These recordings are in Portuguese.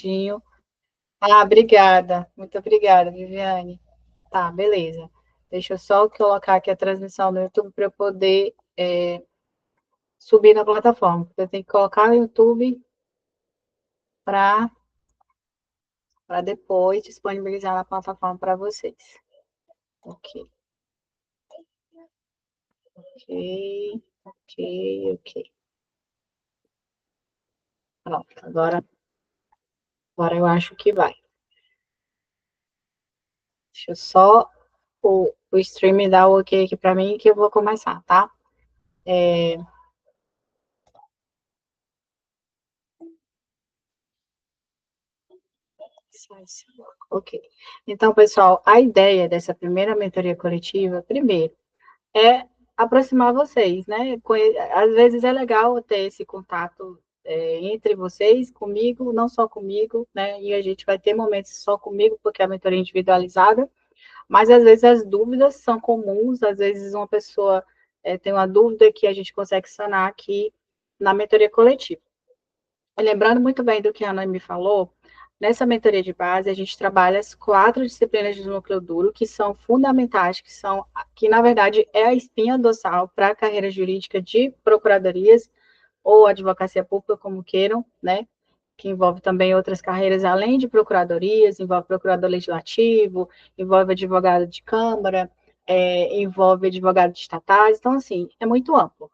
rapidinho. Ah, obrigada. Muito obrigada, Viviane. Tá, beleza. Deixa eu só colocar aqui a transmissão no YouTube para eu poder subir na plataforma. Eu tenho que colocar no YouTube para depois disponibilizar na plataforma para vocês. Ok, ok, ok, ok. Pronto, agora eu acho que vai. Deixa eu só o stream dar o ok aqui para mim que eu vou começar, tá? Ok. Então, pessoal, a ideia dessa primeira mentoria coletiva, primeiro, é aproximar vocês, né? Às vezes é legal ter esse contato entre vocês, comigo, não só comigo, né? E a gente vai ter momentos só comigo, porque a mentoria é individualizada, mas às vezes as dúvidas são comuns, às vezes uma pessoa tem uma dúvida que a gente consegue sanar aqui na mentoria coletiva. Lembrando muito bem do que a Ana me falou, nessa mentoria de base a gente trabalha as 4 disciplinas de núcleo duro que são fundamentais, que na verdade é a espinha dorsal para a carreira jurídica de procuradorias ou advocacia pública, como queiram, né? Que envolve também outras carreiras além de procuradorias, envolve procurador legislativo, envolve advogado de câmara, envolve advogado de estatais, então assim, é muito amplo.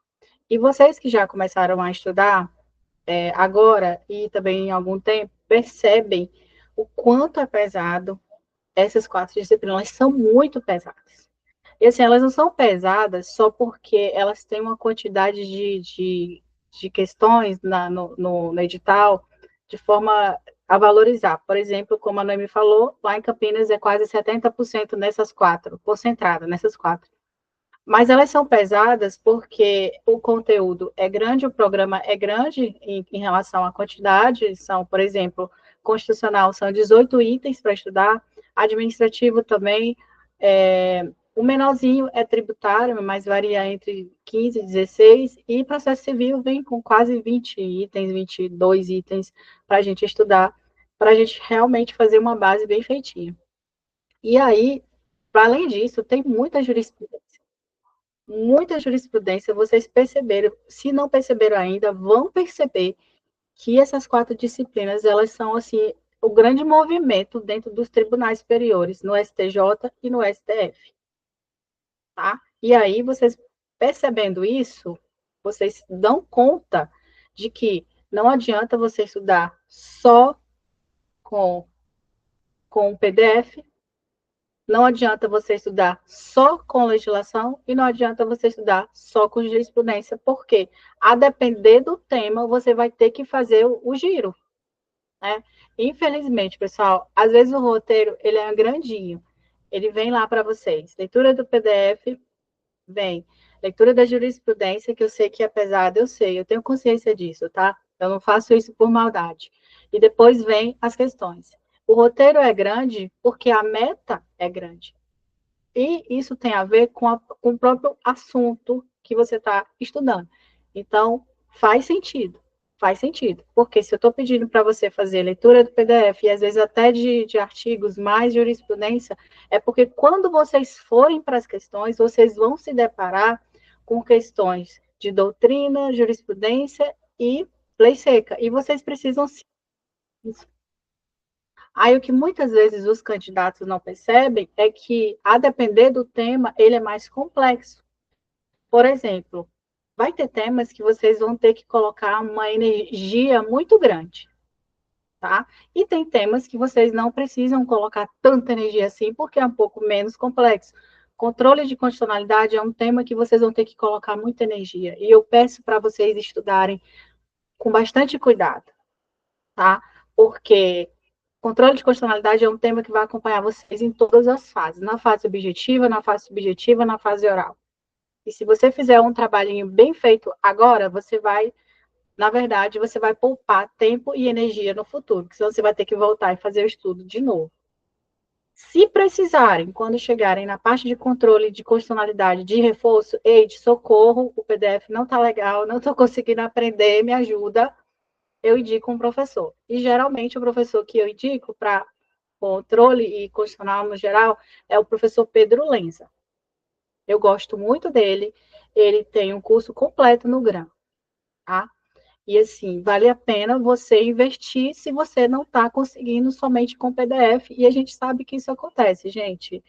E vocês que já começaram a estudar agora e também em algum tempo, percebem o quanto é pesado essas 4 disciplinas. Elas são muito pesadas. E assim, elas não são pesadas só porque elas têm uma quantidade de questões no edital de forma a valorizar. Por exemplo, como a Noemi falou, lá em Campinas é quase 70% nessas 4, concentrada nessas 4. Mas elas são pesadas porque o conteúdo é grande, o programa é grande em relação à quantidade. São, por exemplo, constitucional, são 18 itens para estudar, administrativo também. O menorzinho é tributário, mas varia entre 15 e 16, e processo civil vem com quase 20 itens, 22 itens para a gente estudar, para a gente realmente fazer uma base bem feitinha. E aí, para além disso, tem muita jurisprudência, vocês perceberam, se não perceberam ainda, vão perceber que essas 4 disciplinas, elas são, assim, o grande movimento dentro dos tribunais superiores, no STJ e no STF, tá? E aí, vocês percebendo isso, vocês dão conta de que não adianta você estudar só com, com o PDF, não adianta você estudar só com legislação e não adianta você estudar só com jurisprudência, porque a depender do tema, você vai ter que fazer o giro, né? Infelizmente, pessoal, às vezes o roteiro, ele é grandinho. Ele vem lá para vocês. Leitura do PDF, vem. Leitura da jurisprudência, que eu sei que é pesada, eu sei, eu tenho consciência disso, tá? Eu não faço isso por maldade. E depois vem as questões. O roteiro é grande porque a meta é grande. E isso tem a ver com o próprio assunto que você está estudando. Então, faz sentido. Faz sentido. Porque se eu estou pedindo para você fazer leitura do PDF e às vezes até de artigos mais jurisprudência, é porque quando vocês forem para as questões, vocês vão se deparar com questões de doutrina, jurisprudência e lei seca. E vocês precisam se. Aí o que muitas vezes os candidatos não percebem é que, a depender do tema, ele é mais complexo. Por exemplo, vai ter temas que vocês vão ter que colocar uma energia muito grande, tá? E tem temas que vocês não precisam colocar tanta energia assim, porque é um pouco menos complexo. Controle de constitucionalidade é um tema que vocês vão ter que colocar muita energia. E eu peço para vocês estudarem com bastante cuidado, tá? Porque controle de constitucionalidade é um tema que vai acompanhar vocês em todas as fases, na fase objetiva, na fase subjetiva, na fase oral. E se você fizer um trabalhinho bem feito agora, você vai, na verdade, você vai poupar tempo e energia no futuro, porque senão você vai ter que voltar e fazer o estudo de novo. Se precisarem, quando chegarem na parte de controle de constitucionalidade de reforço, ei, de socorro, o PDF não está legal, não estou conseguindo aprender, me ajuda. eu indico um professor. E geralmente o professor que eu indico para controle e constitucional no geral é o professor Pedro Lenza. Eu gosto muito dele, ele tem um curso completo no GRAM, tá? E assim, vale a pena você investir se você não está conseguindo somente com PDF, e a gente sabe que isso acontece, gente.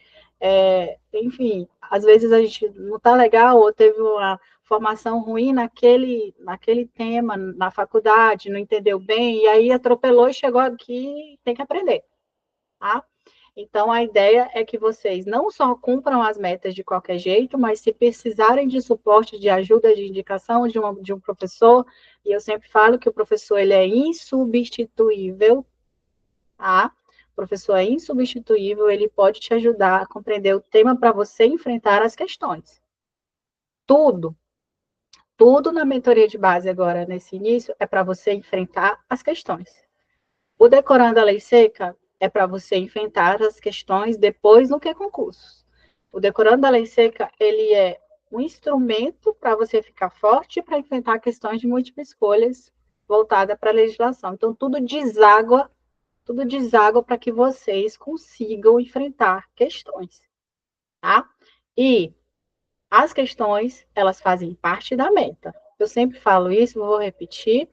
Enfim, às vezes a gente não está legal ou teve uma formação ruim naquele tema, na faculdade, não entendeu bem, e aí atropelou e chegou aqui, tem que aprender, tá? Então, a ideia é que vocês não só cumpram as metas de qualquer jeito, mas se precisarem de suporte, de ajuda, de indicação de um professor, e eu sempre falo que o professor ele é insubstituível, tá? O professor é insubstituível, ele pode te ajudar a compreender o tema para você enfrentar as questões. Tudo, tudo na mentoria de base agora, nesse início, é para você enfrentar as questões. O decorando a lei seca é para você enfrentar as questões depois no que concursos. O decorando a lei seca, ele é um instrumento para você ficar forte para enfrentar questões de múltiplas escolhas voltada para a legislação. Então, tudo deságua para que vocês consigam enfrentar questões, tá? E as questões, elas fazem parte da meta. Eu sempre falo isso, vou repetir.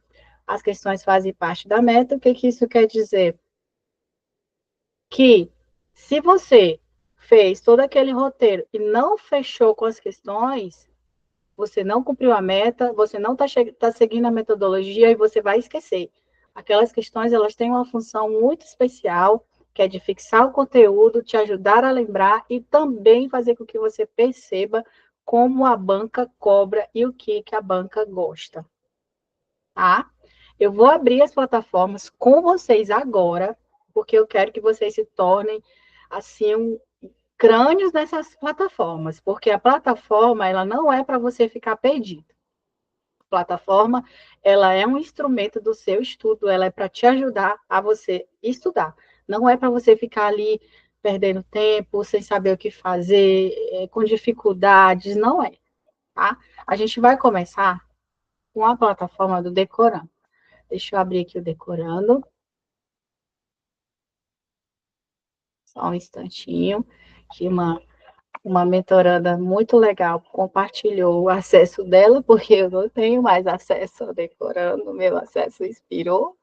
As questões fazem parte da meta. O que isso quer dizer? Que se você fez todo aquele roteiro e não fechou com as questões, você não cumpriu a meta, você não está seguindo a metodologia e você vai esquecer. Aquelas questões, elas têm uma função muito especial, que é de fixar o conteúdo, te ajudar a lembrar e também fazer com que você perceba como a banca cobra e o que a banca gosta, tá? Eu vou abrir as plataformas com vocês agora, porque eu quero que vocês se tornem, assim, crânios dessas plataformas, porque a plataforma, ela não é para você ficar perdido. A plataforma, ela é um instrumento do seu estudo, ela é para te ajudar a você estudar. Não é para você ficar ali perdendo tempo, sem saber o que fazer, com dificuldades, não é, tá? A gente vai começar com a plataforma do Decorando. Deixa eu abrir aqui o Decorando. Só um instantinho, que uma mentoranda muito legal compartilhou o acesso dela, porque eu não tenho mais acesso ao Decorando, meu acesso expirou.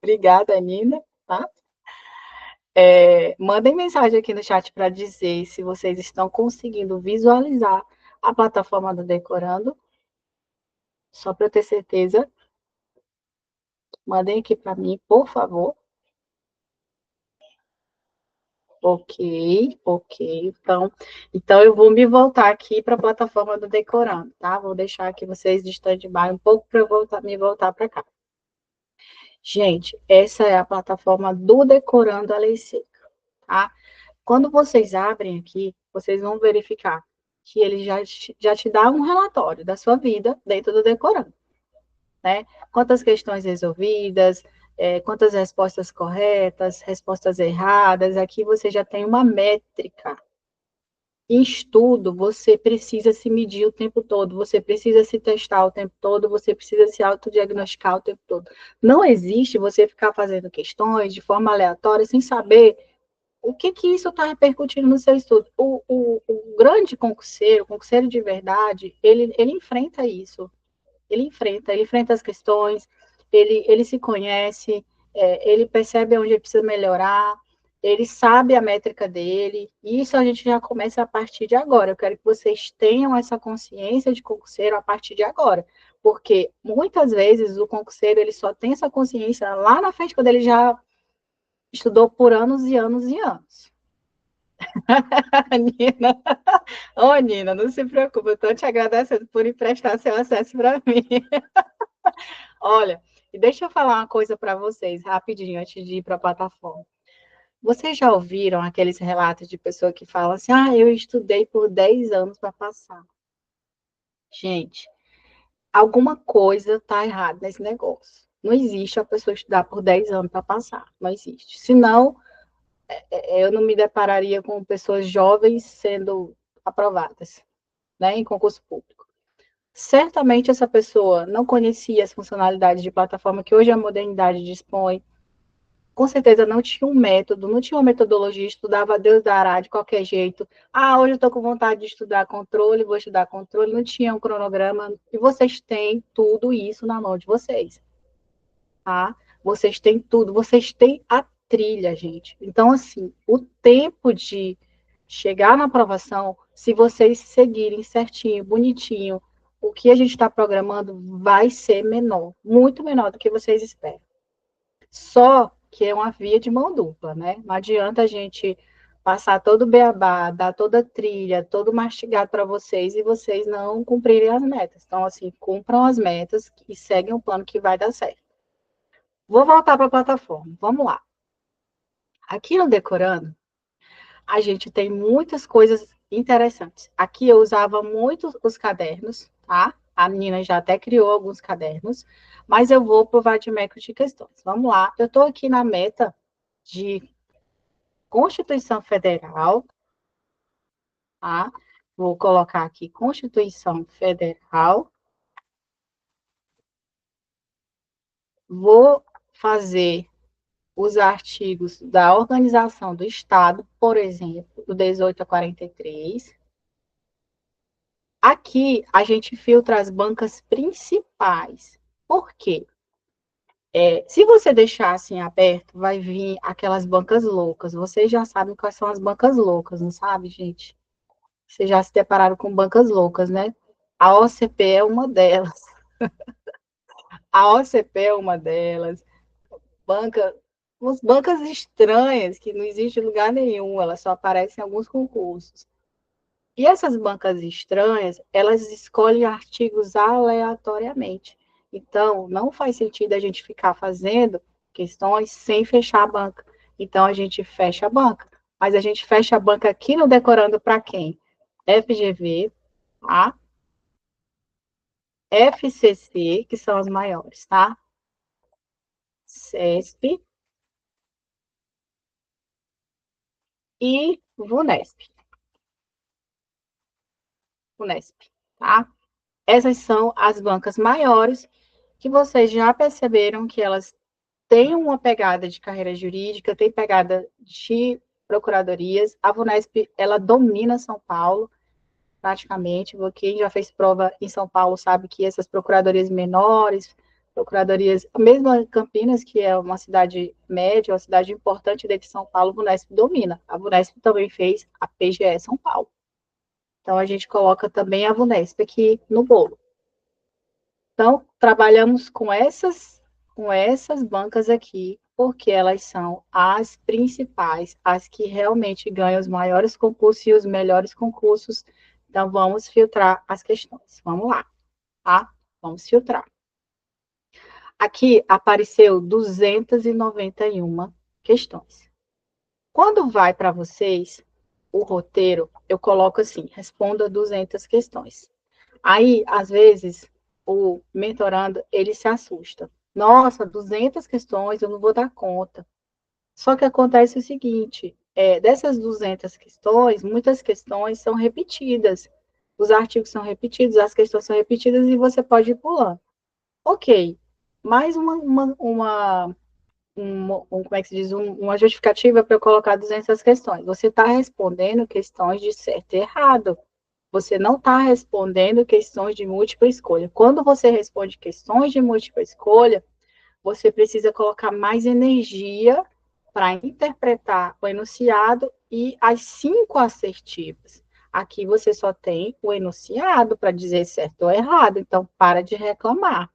Obrigada, Nina, tá? Mandem mensagem aqui no chat para dizer se vocês estão conseguindo visualizar a plataforma do Decorando, só para eu ter certeza. Mandem aqui para mim, por favor. Ok, ok. Então eu vou me voltar aqui para a plataforma do Decorando, tá? Vou deixar aqui vocês de stand-by um pouco para eu me voltar para cá. Gente, essa é a plataforma do Decorando a Lei Seca, tá? Quando vocês abrem aqui, vocês vão verificar que ele já te dá um relatório da sua vida dentro do Decorando, né? Quantas questões resolvidas, quantas respostas corretas, respostas erradas. Aqui você já tem uma métrica. Em estudo, você precisa se medir o tempo todo, você precisa se testar o tempo todo, você precisa se autodiagnosticar o tempo todo. Não existe você ficar fazendo questões de forma aleatória sem saber o que isso está repercutindo no seu estudo. O grande concurseiro, o concurseiro de verdade, ele enfrenta isso. Ele enfrenta as questões, ele se conhece, ele percebe onde ele precisa melhorar, ele sabe a métrica dele, e isso a gente já começa a partir de agora. Eu quero que vocês tenham essa consciência de concurseiro a partir de agora, porque muitas vezes o concurseiro ele só tem essa consciência lá na frente, quando ele já estudou por anos e anos e anos. Nina, ô Nina, não se preocupe, eu estou te agradecendo por emprestar seu acesso para mim. Olha, e deixa eu falar uma coisa para vocês, rapidinho, antes de ir para a plataforma. Vocês já ouviram aqueles relatos de pessoa que fala assim, eu estudei por 10 anos para passar. Gente, alguma coisa está errada nesse negócio. Não existe a pessoa estudar por 10 anos para passar. Não existe. Senão, eu não me depararia com pessoas jovens sendo aprovadas, né, em concurso público. certamente essa pessoa não conhecia as funcionalidades de plataforma que hoje a modernidade dispõe. Com certeza não tinha um método, não tinha uma metodologia, estudava Deus dará de qualquer jeito. Ah, hoje eu estou com vontade de estudar controle, vou estudar controle. Não tinha um cronograma. E vocês têm tudo isso na mão de vocês, tá? Vocês têm tudo, vocês têm a trilha, gente. Então, assim, o tempo de chegar na aprovação, se vocês seguirem certinho, bonitinho, o que a gente está programando vai ser menor, muito menor do que vocês esperam. Só que é uma via de mão dupla, né? Não adianta a gente passar todo o beabá, dar toda a trilha, todo mastigado para vocês e vocês não cumprirem as metas. Então, assim, cumpram as metas e seguem o plano que vai dar certo. Vou voltar para a plataforma. Vamos lá. Aqui no Decorando, a gente tem muitas coisas interessantes. Aqui eu usava muito os cadernos, tá? A menina já até criou alguns cadernos, mas eu vou para o Vademecum de questões. Vamos lá. Eu estou aqui na meta de Constituição Federal, tá? Vou colocar aqui Constituição Federal. Vou fazer os artigos da Organização do Estado, por exemplo, do 18 a 43. Aqui a gente filtra as bancas principais. Por quê? Se você deixar assim aberto, vai vir aquelas bancas loucas. Vocês já sabem quais são as bancas loucas, não sabe, gente? Vocês já se depararam com bancas loucas, né? A OCP é uma delas. A OCP é uma delas. Banca, umas bancas estranhas que não existe em lugar nenhum, elas só aparecem em alguns concursos. E essas bancas estranhas, elas escolhem artigos aleatoriamente. Então, não faz sentido a gente ficar fazendo questões sem fechar a banca. Então, a gente fecha a banca. Mas a gente fecha a banca aqui no Decorando para quem? FGV, tá? FCC, que são as maiores, tá? CESP e VUNESP. VUNESP, tá? Essas são as bancas maiores que vocês já perceberam que elas têm uma pegada de carreira jurídica, tem pegada de procuradorias. A VUNESP, ela domina São Paulo, praticamente. Quem já fez prova em São Paulo sabe que essas procuradorias menores, procuradorias, mesmo Campinas, que é uma cidade média, uma cidade importante dentro de São Paulo, a VUNESP domina. A VUNESP também fez a PGE São Paulo. Então, a gente coloca também a VUNESP aqui no bolo. Então, trabalhamos com essas bancas aqui, porque elas são as principais, as que realmente ganham os maiores concursos e os melhores concursos. Então, vamos filtrar as questões. Vamos lá, tá? Vamos filtrar. Aqui apareceu 291 questões. Quando vai para vocês o roteiro, eu coloco assim: responda 200 questões. Aí, às vezes, o mentorando, ele se assusta. Nossa, 200 questões, eu não vou dar conta. Só que acontece o seguinte, dessas 200 questões, muitas questões são repetidas. Os artigos são repetidos, as questões são repetidas e você pode ir pulando. Ok, mais como é que se diz, uma justificativa para eu colocar 200 questões. Você está respondendo questões de certo e errado. Você não está respondendo questões de múltipla escolha. Quando você responde questões de múltipla escolha, você precisa colocar mais energia para interpretar o enunciado e as 5 assertivas. Aqui você só tem o enunciado para dizer certo ou errado, então para de reclamar.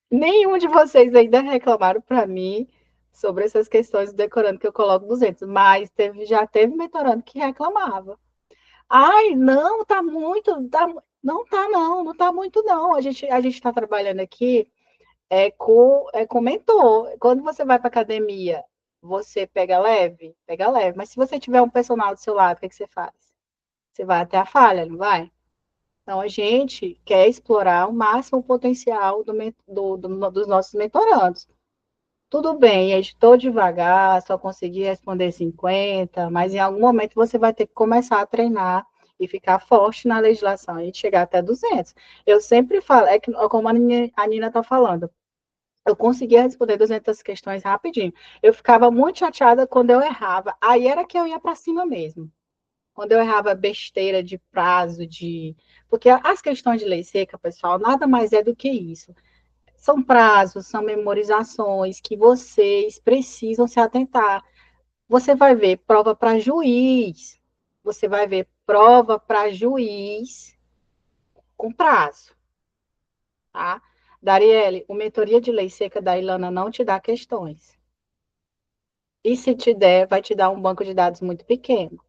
Nenhum de vocês ainda reclamaram para mim sobre essas questões do decorando que eu coloco 200, mas já teve mentorando que reclamava. Ai, não, tá muito, não tá não, não tá muito não. A gente está trabalhando aqui com mentor. Quando você vai para academia, você pega leve. Mas se você tiver um personal do seu lado, o que, que você faz? Você vai até a falha, não vai? Então a gente quer explorar o máximo o potencial dos nossos mentorandos. Tudo bem, editor devagar, só consegui responder 50, mas em algum momento você vai ter que começar a treinar e ficar forte na legislação e chegar até 200. Eu sempre falo, é que, como a Nina está falando, eu conseguia responder 200 questões rapidinho. Eu ficava muito chateada quando eu errava. Aí era que eu ia para cima mesmo. Quando eu errava besteira de prazo, de. Porque as questões de lei seca, pessoal, nada mais é do que isso. São prazos, são memorizações que vocês precisam se atentar. Você vai ver prova para juiz. Você vai ver prova para juiz com prazo, tá? Darielle, o mentoria de lei seca da Ilana não te dá questões. E se te der, vai te dar um banco de dados muito pequeno,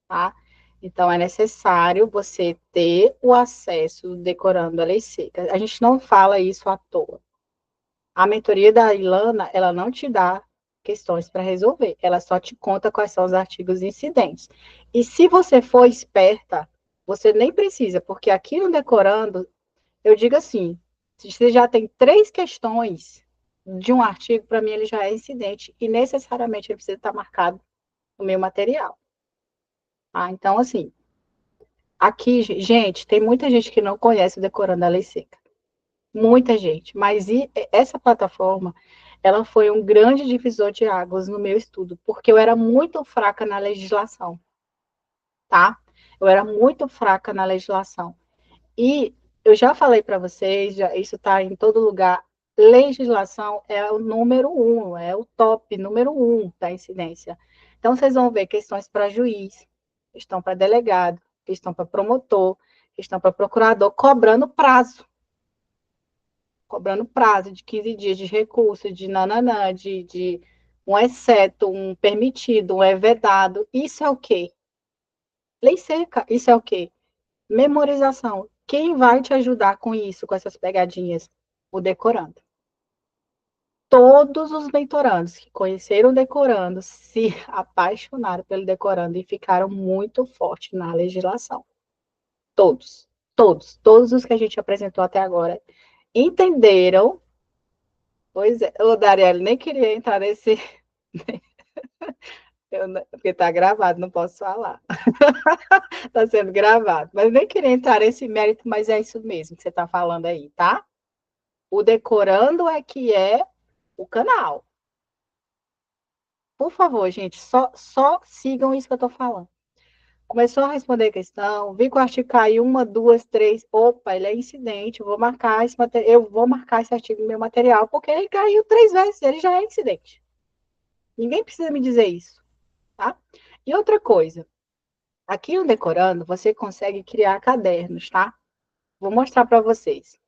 tá? Então, é necessário você ter o acesso decorando a lei seca. A gente não fala isso à toa. A mentoria da Ilana, ela não te dá questões para resolver, ela só te conta quais são os artigos incidentes. E se você for esperta, você nem precisa, porque aqui no Decorando, eu digo assim, se você já tem 3 questões de um artigo, para mim ele já é incidente, e necessariamente ele precisa estar marcado no meu material. Tá? Então, assim, aqui, gente, tem muita gente que não conhece o Decorando a Lei Seca. Muita gente. Mas essa plataforma, ela foi um grande divisor de águas no meu estudo, porque eu era muito fraca na legislação, tá? Eu era muito fraca na legislação. E eu já falei para vocês, isso está em todo lugar. Legislação é o número 1, é o top número 1 da incidência. Então, vocês vão ver questões para juiz, questão para delegado, questão para promotor, questão para procurador, cobrando prazo de 15 dias de recurso, de nananã, de um exceto, um permitido, um é vedado. Isso é o quê? Lei seca. Isso é o quê? Memorização. Quem vai te ajudar com isso, com essas pegadinhas? O decorando. Todos os mentorandos que conheceram o decorando se apaixonaram pelo decorando e ficaram muito fortes na legislação. Todos, todos os que a gente apresentou até agora entenderam. Pois é, o Dariel nem queria entrar nesse. Porque está gravado, não posso falar. Está sendo gravado. Mas nem queria entrar nesse mérito, mas é isso mesmo que você está falando aí, tá? O Decorando é que é o canal. Por favor, gente, só sigam isso que eu estou falando. Começou a responder a questão, vi que o artigo caiu 1, 2, 3. Opa, ele é incidente, eu vou marcar esse artigo no meu material, porque ele caiu 3 vezes, ele já é incidente. Ninguém precisa me dizer isso, tá? E outra coisa, aqui no Decorando, você consegue criar cadernos, tá? Vou mostrar para vocês.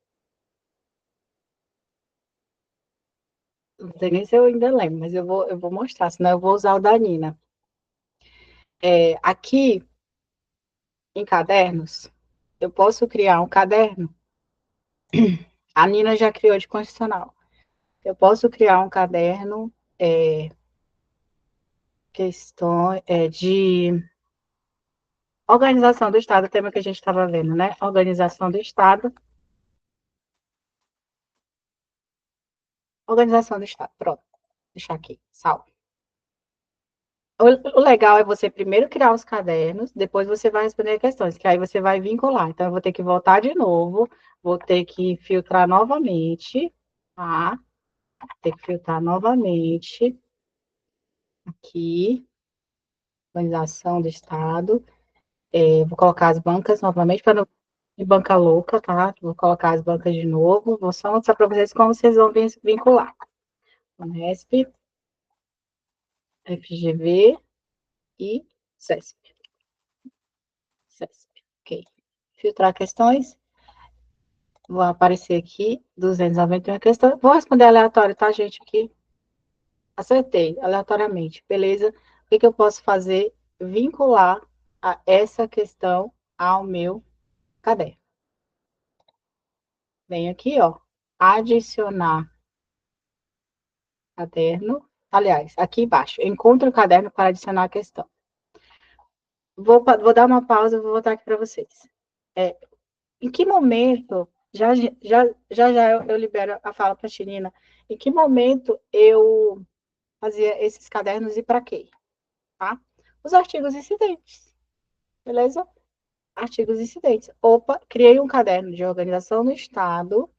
Não sei nem se eu ainda lembro, mas eu vou mostrar, senão eu vou usar o da Nina. Aqui, em cadernos, eu posso criar um caderno. A Nina já criou de constitucional. Eu posso criar um caderno de organização do Estado, tema que a gente estava vendo, né? Organização do Estado. Organização do Estado. Pronto. Vou deixar aqui, salvo. O legal é você primeiro criar os cadernos, depois você vai responder questões, que aí você vai vincular. Então, eu vou ter que voltar de novo, vou ter que filtrar novamente, tá? Vou ter que filtrar novamente. Aqui, organização do Estado. Vou colocar as bancas novamente, para não de banca louca, tá? Vou colocar as bancas de novo. Vou só mostrar para vocês como vocês vão vincular. Unesp, FGV e CESP. CESP, ok. Filtrar questões. Vou aparecer aqui, 291 questões. Vou responder aleatório, tá, gente? Aqui. Acertei, aleatoriamente. Beleza? O que eu posso fazer? Vincular essa questão ao meu caderno. Venho aqui, ó. Adicionar caderno. Aliás, aqui embaixo. Encontre o caderno para adicionar a questão. Vou dar uma pausa e vou voltar aqui para vocês. Em que momento, já eu libero a fala para a Tirina, em que momento eu fazia esses cadernos e para quê? Tá? Os artigos incidentes, beleza? artigos incidentes. Opa, criei um caderno de organização no Estado,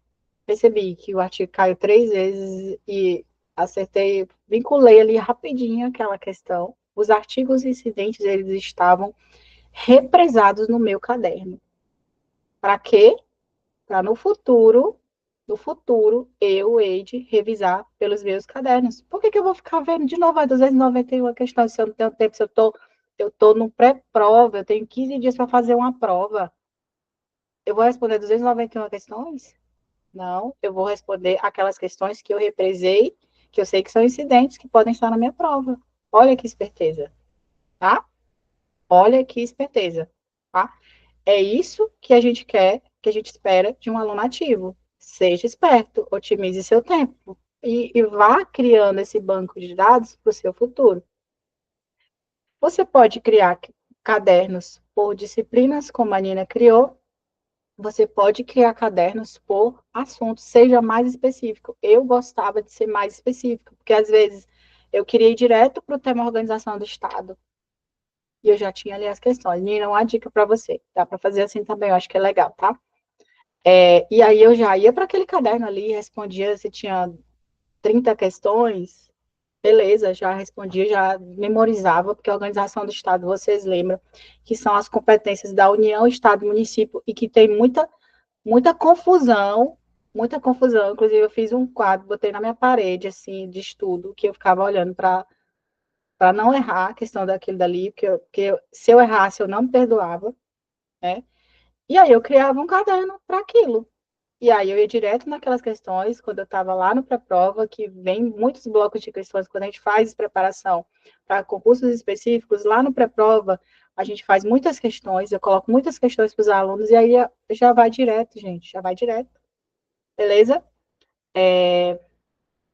percebi que o artigo caiu 3 vezes e acertei, vinculei ali rapidinho aquela questão. Os artigos incidentes, eles estavam represados no meu caderno. Para quê? Para no futuro, eu hei de revisar pelos meus cadernos. Por que eu vou ficar vendo de novo a 291 questões se eu não tenho tempo, se eu tô no pré-prova, eu tenho 15 dias para fazer uma prova. Eu vou responder 291 questões? Não, eu vou responder aquelas questões que eu represei, que eu sei que são incidentes, que podem estar na minha prova. Olha que esperteza, tá? Olha que esperteza, tá? É isso que a gente quer, que a gente espera de um aluno ativo. Seja esperto, otimize seu tempo e vá criando esse banco de dados para o seu futuro. Você pode criar cadernos por disciplinas, como a Nina criou. Você pode criar cadernos por assunto, seja mais específico. Eu gostava de ser mais específico, porque às vezes eu queria ir direto para o tema organização do Estado. E eu já tinha ali as questões. Nina, uma dica para você. Dá para fazer assim também, eu acho que é legal, tá? E aí eu já ia para aquele caderno ali, respondia se tinha 30 questões, beleza, já respondia, já memorizava, porque a organização do Estado, vocês lembram, que são as competências da União, Estado e Município, e que tem muita confusão, muita confusão. Inclusive, eu fiz um quadro, botei na minha parede, assim, de estudo, que eu ficava olhando para não errar a questão daquilo dali, porque se eu errasse, eu não me perdoava, né? E aí eu criava um caderno para aquilo. E aí eu ia direto naquelas questões, quando eu estava lá no pré-prova, que vem muitos blocos de questões, quando a gente faz preparação para concursos específicos, lá no pré-prova, a gente faz muitas questões, eu coloco muitas questões para os alunos, e aí já vai direto, gente, já vai direto, beleza?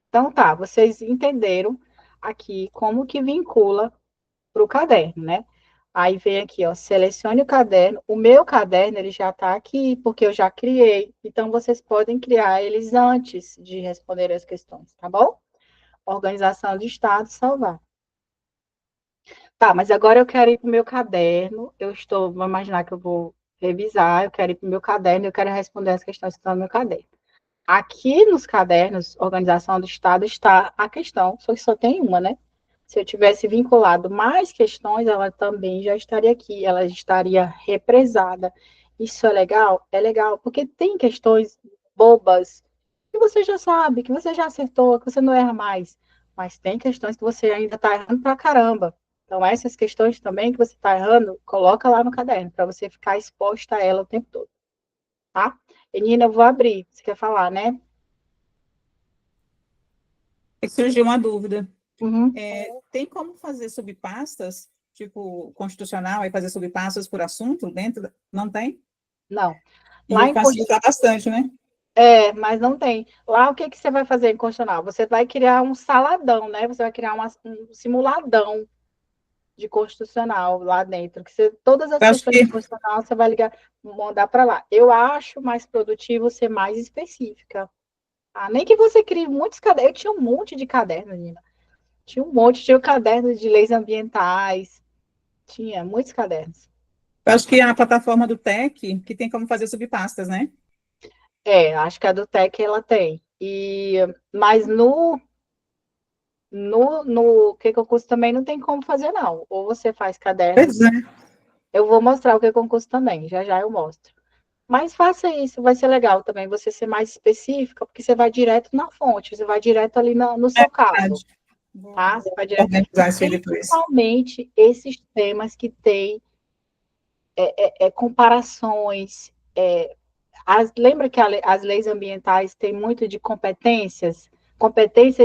Então tá, vocês entenderam aqui como que vincula para o caderno, né? Aí vem aqui, ó, selecione o caderno. O meu caderno, ele já está aqui, porque eu já criei. Então, vocês podem criar eles antes de responder as questões, tá bom? Organização de estado, salvar. Tá, mas agora eu quero ir para o meu caderno. Vou imaginar que eu vou revisar, eu quero ir para o meu caderno, eu quero responder as questões que estão no meu caderno. Aqui nos cadernos, organização do estado, está a questão, só tem uma, né? Se eu tivesse vinculado mais questões, ela também já estaria aqui, ela estaria represada. Isso é legal? É legal, porque tem questões bobas que você já sabe, que você já acertou, que você não erra mais. Mas tem questões que você ainda está errando pra caramba. Então, essas questões também que você está errando, coloca lá no caderno, para você ficar exposta a ela o tempo todo, tá? Menina, eu vou abrir. Você quer falar, né? Surgiu uma dúvida. Uhum. Tem como fazer subpastas, tipo constitucional, e fazer subpastas por assunto dentro? Não tem? Não. Lá Ia em facilitar bastante, né? Mas não tem. Lá o que que você vai fazer em constitucional? Você vai criar um saladão, né? Você vai criar um simuladão de constitucional lá dentro. Todas as Eu acho questões que de constitucional você vai ligar, mandar para lá. Eu acho mais produtivo ser mais específica. Nem que você crie muitos cadernos. Eu tinha um monte de cadernos, Nina. Tinha o caderno de leis ambientais, tinha muitos cadernos. a plataforma do TEC que tem como fazer subpastas, né? Acho que a do TEC ela tem. Mas no que concurso também não tem como fazer, não. Ou você faz Pois cadernos. é. Eu vou mostrar o que concurso também, já já eu mostro. Mas faça isso, vai ser legal também você ser mais específica, porque você vai direto na fonte, você vai direto ali no É seu caso, verdade. Vou tá? Você vai direto. E organizar isso aí depois. principalmente esses temas que têm comparações. Lembra que as leis ambientais têm muito de competências,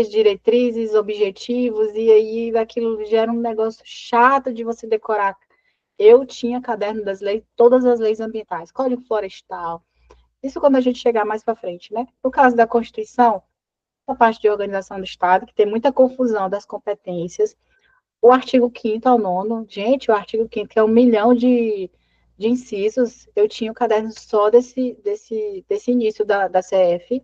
diretrizes, objetivos, e aí aquilo gera um negócio chato de você decorar. Eu tinha caderno das leis, todas as leis ambientais, Código Florestal, isso quando a gente chegar mais para frente, né? No caso da Constituição, a parte de organização do Estado, que tem muita confusão das competências, o artigo 5º ao 9º, gente, o artigo 5º, que é 1 milhão de incisos, eu tinha o caderno só desse início da CF.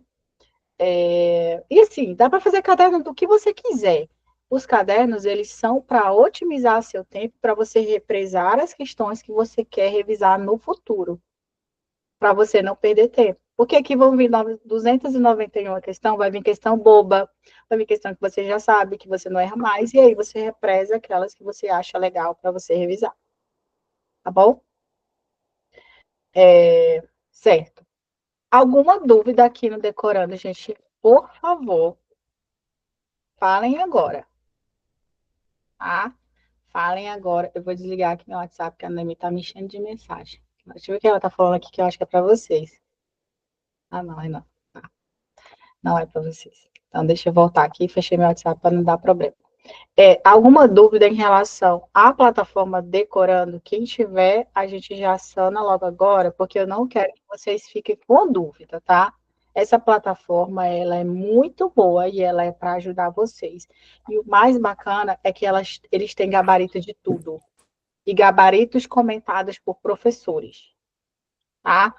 E assim, dá para fazer caderno do que você quiser. Os cadernos, eles são para otimizar seu tempo, para você represar as questões que você quer revisar no futuro, para você não perder tempo. Porque aqui vão vir 291 questão, vai vir questão boba, vai vir questão que você já sabe, que você não erra mais, e aí você represa aquelas que você acha legal para você revisar. Tá bom? Certo. Alguma dúvida aqui no Decorando, gente? Por favor, falem agora, tá? Falem agora. Eu vou desligar aqui meu WhatsApp, porque a Noemi tá me enchendo de mensagem. Deixa eu ver o que ela tá falando aqui, que eu acho que é para vocês. Ah, não, é não. Tá. Não é para vocês. Então, deixa eu voltar aqui e fechei meu WhatsApp para não dar problema. Alguma dúvida em relação à plataforma Decorando? Quem tiver, a gente já sana logo agora, porque eu não quero que vocês fiquem com dúvida, tá? Essa plataforma, ela é muito boa e ela é para ajudar vocês. E o mais bacana é que eles têm gabarito de tudo. E gabaritos comentados por professores, tá?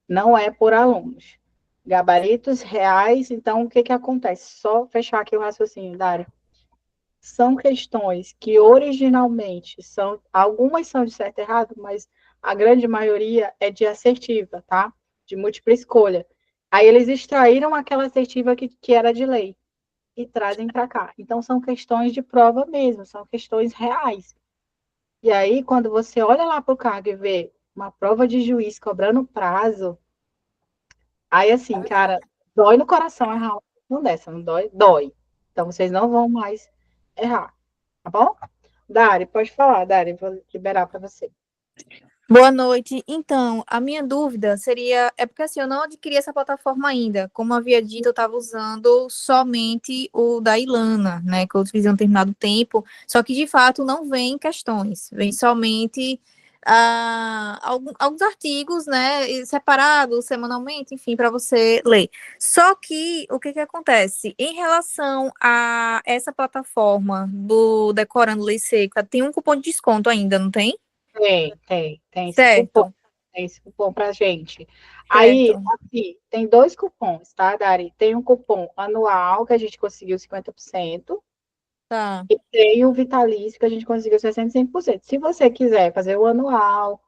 Não é por alunos. Gabaritos reais, então o que que acontece? Só fechar aqui o raciocínio, Dário. São questões que originalmente algumas são de certo e errado, mas a grande maioria é de assertiva, tá? De múltipla escolha. Aí eles extraíram aquela assertiva que era de lei e trazem para cá. Então são questões de prova mesmo, são questões reais. E aí, quando você olha lá para o cargo e vê uma prova de juiz cobrando prazo, aí assim, cara, dói no coração errar uma questão dessa, não dói? Dói. Então vocês não vão mais errar, tá bom? Dari, pode falar, Dari, vou liberar para você. Boa noite. Então, a minha dúvida seria, é porque assim, eu não adquiri essa plataforma ainda. Como havia dito, eu estava usando somente o da Ilana, né, que eu fiz em um determinado tempo, só que de fato não vem questões, vem somente alguns artigos, né, separados semanalmente, enfim, para você ler. Só que o que que acontece? Em relação a essa plataforma do Decorando Lei Seca, tem um cupom de desconto ainda, não tem? Tem esse cupom. Certo. Tem esse cupom pra gente. Aí, Certo. aqui, tem dois cupons, tá, Dari? Tem um cupom anual, que a gente conseguiu 50%, Tá. e tem o vitalício, que a gente conseguiu 65%. Se você quiser fazer o anual,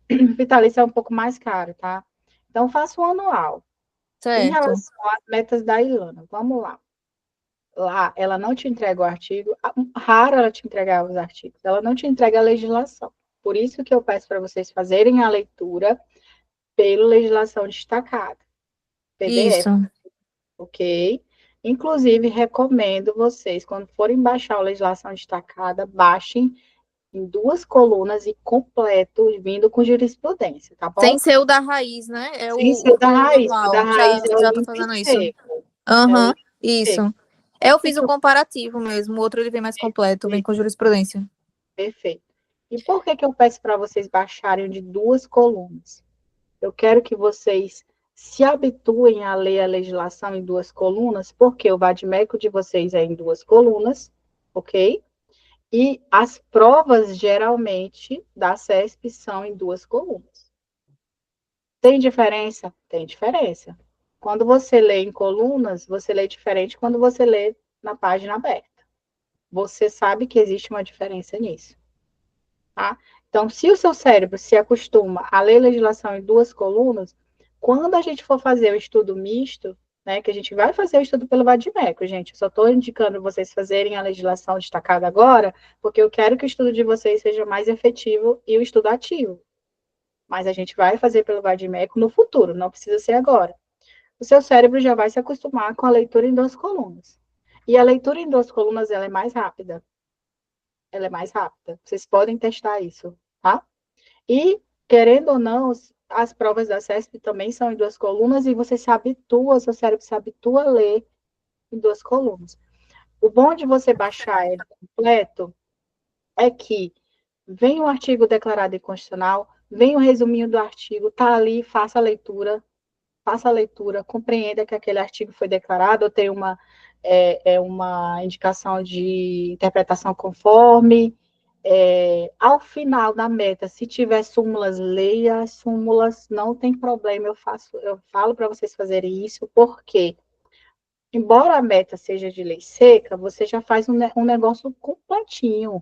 o vitalício é um pouco mais caro, tá? Então, faça o anual. Em Certo. relação às metas da Ilana, vamos lá. Lá, ela não te entrega o artigo, raro ela te entregar os artigos, ela não te entrega a legislação. Por isso que eu peço para vocês fazerem a leitura pela legislação destacada, PDF, Isso. ok? Inclusive, recomendo vocês, quando forem baixar a legislação destacada, baixem em 2 colunas e completo, vindo com jurisprudência, tá Sem bom? ser o da raiz, né? É Sem ser o o da normal. raiz é o Já tô limpo e fazendo isso. seco, é o Aham, limpo e seco. isso. Eu Por que fiz que o eu... comparativo mesmo. O outro ele vem mais completo, vem com jurisprudência. Perfeito. E por que que eu peço para vocês baixarem de 2 colunas? Eu quero que vocês se habituem a ler a legislação em 2 colunas, porque o vade-mecum de vocês é em 2 colunas, ok? E as provas, geralmente, da CESP são em 2 colunas. Tem diferença? Tem diferença. Quando você lê em colunas, você lê diferente quando você lê na página aberta. Você sabe que existe uma diferença nisso. Tá? Então, se o seu cérebro se acostuma a ler legislação em 2 colunas, quando a gente for fazer o estudo misto, né, que a gente vai fazer o estudo pelo vade-mecum, gente, eu só estou indicando vocês fazerem a legislação destacada agora, porque eu quero que o estudo de vocês seja mais efetivo e o estudo ativo. Mas a gente vai fazer pelo vade-mecum no futuro, não precisa ser agora. O seu cérebro já vai se acostumar com a leitura em 2 colunas. E a leitura em 2 colunas, ela é mais rápida. Ela é mais rápida. Vocês podem testar isso, tá? E, querendo ou não, as provas da CESP também são em 2 colunas e você se habitua, seu cérebro se habitua a ler em 2 colunas. O bom de você baixar ele completo é que vem o artigo declarado inconstitucional, vem o resuminho do artigo, tá ali, faça a leitura, compreenda que aquele artigo foi declarado, ou tem uma indicação de interpretação conforme. Ao final da meta, se tiver súmulas, leia as súmulas, não tem problema, eu falo para vocês fazerem isso, porque embora a meta seja de lei seca, você já faz um negócio completinho.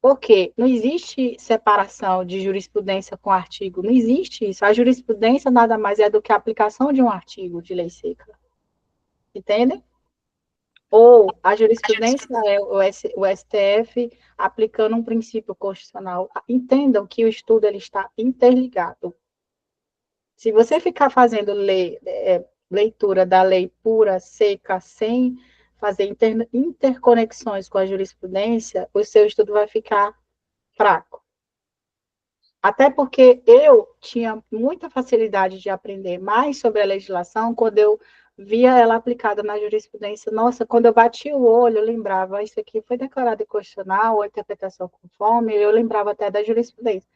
Porque não existe separação de jurisprudência com artigo, não existe isso. A jurisprudência nada mais é do que a aplicação de um artigo de lei seca. Entende? Ou a jurisprudência é o STF aplicando um princípio constitucional. Entendam que o estudo ele está interligado. Se você ficar fazendo leitura da lei pura, seca, sem fazer interconexões com a jurisprudência, o seu estudo vai ficar fraco. Até porque eu tinha muita facilidade de aprender mais sobre a legislação quando eu via ela aplicada na jurisprudência. Nossa, quando eu batia o olho, eu lembrava, isso aqui foi declarado inconstitucional, ou interpretação conforme, eu lembrava até da jurisprudência.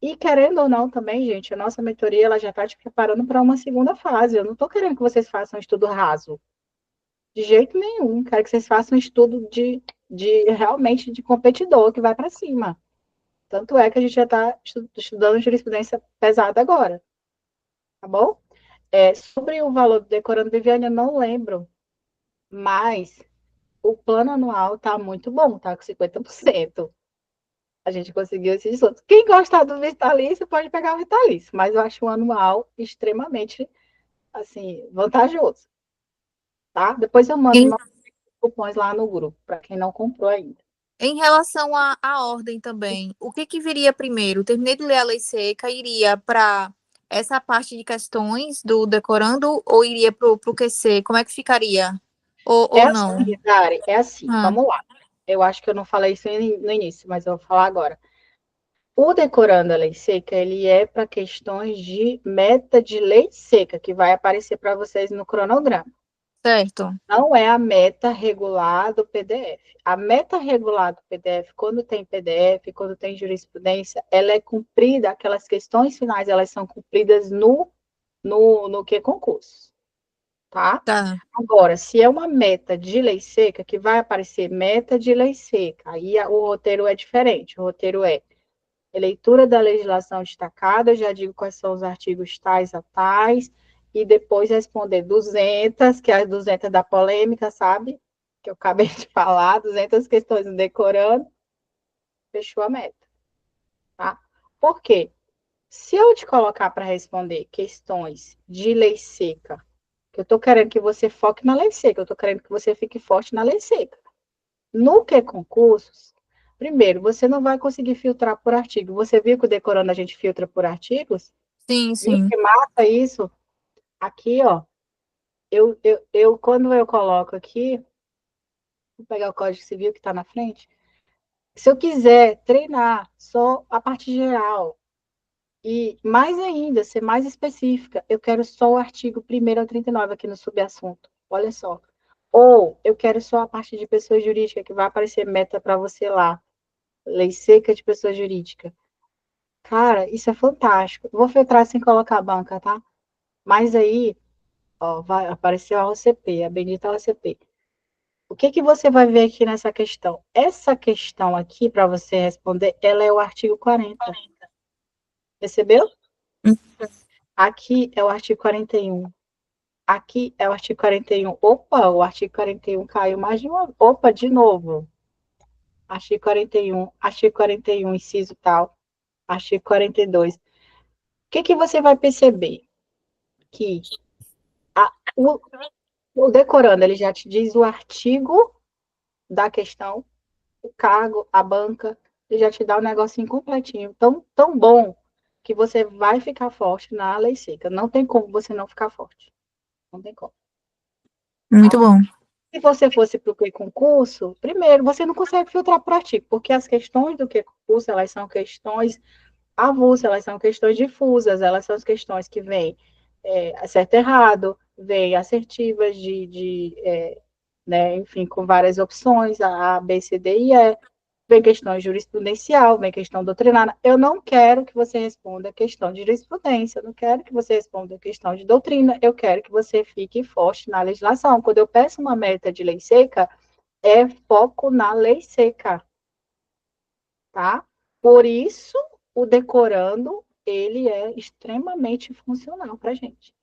E querendo ou não também, gente, a nossa mentoria ela já está te preparando para uma segunda fase. Eu não estou querendo que vocês façam um estudo raso. De jeito nenhum. Quero que vocês façam um estudo de realmente de competidor que vai para cima. Tanto é que a gente já está estudando jurisprudência pesada agora. Tá bom? Sobre o valor do decorando, Viviane, eu não lembro. Mas o plano anual está muito bom, tá com 50%. A gente conseguiu esse desconto. Quem gostar do vitalício pode pegar o vitalício, mas eu acho o anual extremamente, assim, vantajoso, tá? Depois eu mando Em, meus cupons lá no grupo, para quem não comprou ainda. em relação à ordem também, o que viria primeiro? Terminei de ler a lei seca, iria para essa parte de questões do decorando ou iria para o QC? Como é que ficaria? É Ou não? assim, Dari, é assim, Ah, vamos lá. Eu acho que eu não falei isso no início, mas eu vou falar agora. O decorando a lei seca, ele é para questões de meta de lei seca, que vai aparecer para vocês no cronograma. certo. Não é a meta regular do PDF. A meta regular do PDF, quando tem PDF, quando tem jurisprudência, ela é cumprida, aquelas questões finais, elas são cumpridas no que concurso, tá? Tá. Agora, se é uma meta de lei seca, que vai aparecer meta de lei seca, aí o roteiro é diferente. O roteiro é leitura da legislação destacada, já digo quais são os artigos tais a tais, e depois responder 200, que é as 200 da polêmica, sabe? Que eu acabei de falar, 200 questões decorando, fechou a meta, tá? Por quê? Se eu te colocar para responder questões de lei seca, que eu estou querendo que você foque na lei seca, eu estou querendo que você fique forte na lei seca. No que concursos, primeiro, você não vai conseguir filtrar por artigo. Você viu que o decorando a gente filtra por artigos? Sim, Viu sim. que massa isso? Aqui, ó, quando eu coloco aqui, vou pegar o Código Civil que está na frente. Se eu quiser treinar só a parte geral e mais ainda, ser mais específica, eu quero só o artigo 1º ao 39 aqui no subassunto. Olha só. Ou eu quero só a parte de pessoa jurídica, que vai aparecer meta para você lá. Lei seca de pessoa jurídica. Cara, isso é fantástico. Vou filtrar sem colocar a banca, tá? Mas aí, ó, vai aparecer a OCP, a bendita OCP. O que que você vai ver aqui nessa questão? Essa questão aqui, para você responder, ela é o artigo 40. Percebeu? Hum, Aqui é o artigo 41. Aqui é o artigo 41. Opa, o artigo 41 caiu mais de uma. Opa, de novo. Artigo 41, artigo 41, inciso tal, artigo 42. O que que você vai perceber? Que o decorando, ele já te diz o artigo da questão, o cargo, a banca, ele já te dá um negocinho completinho, tão bom, que você vai ficar forte na lei seca. Não tem como você não ficar forte. Não tem como. muito Tá? bom. Se você fosse para o concurso, primeiro, você não consegue filtrar por artigo, porque as questões do que concurso, elas são questões avulsas, elas são questões difusas, elas são as questões que vêm certo e errado, vêm assertivas né, enfim, com várias opções, A, B, C, D e E, vem questão jurisprudencial, vem questão doutrinária. Eu não quero que você responda questão de jurisprudência, eu não quero que você responda questão de doutrina, eu quero que você fique forte na legislação. Quando eu peço uma meta de lei seca, é foco na lei seca, tá? Por isso, o decorando, ele é extremamente funcional para a gente.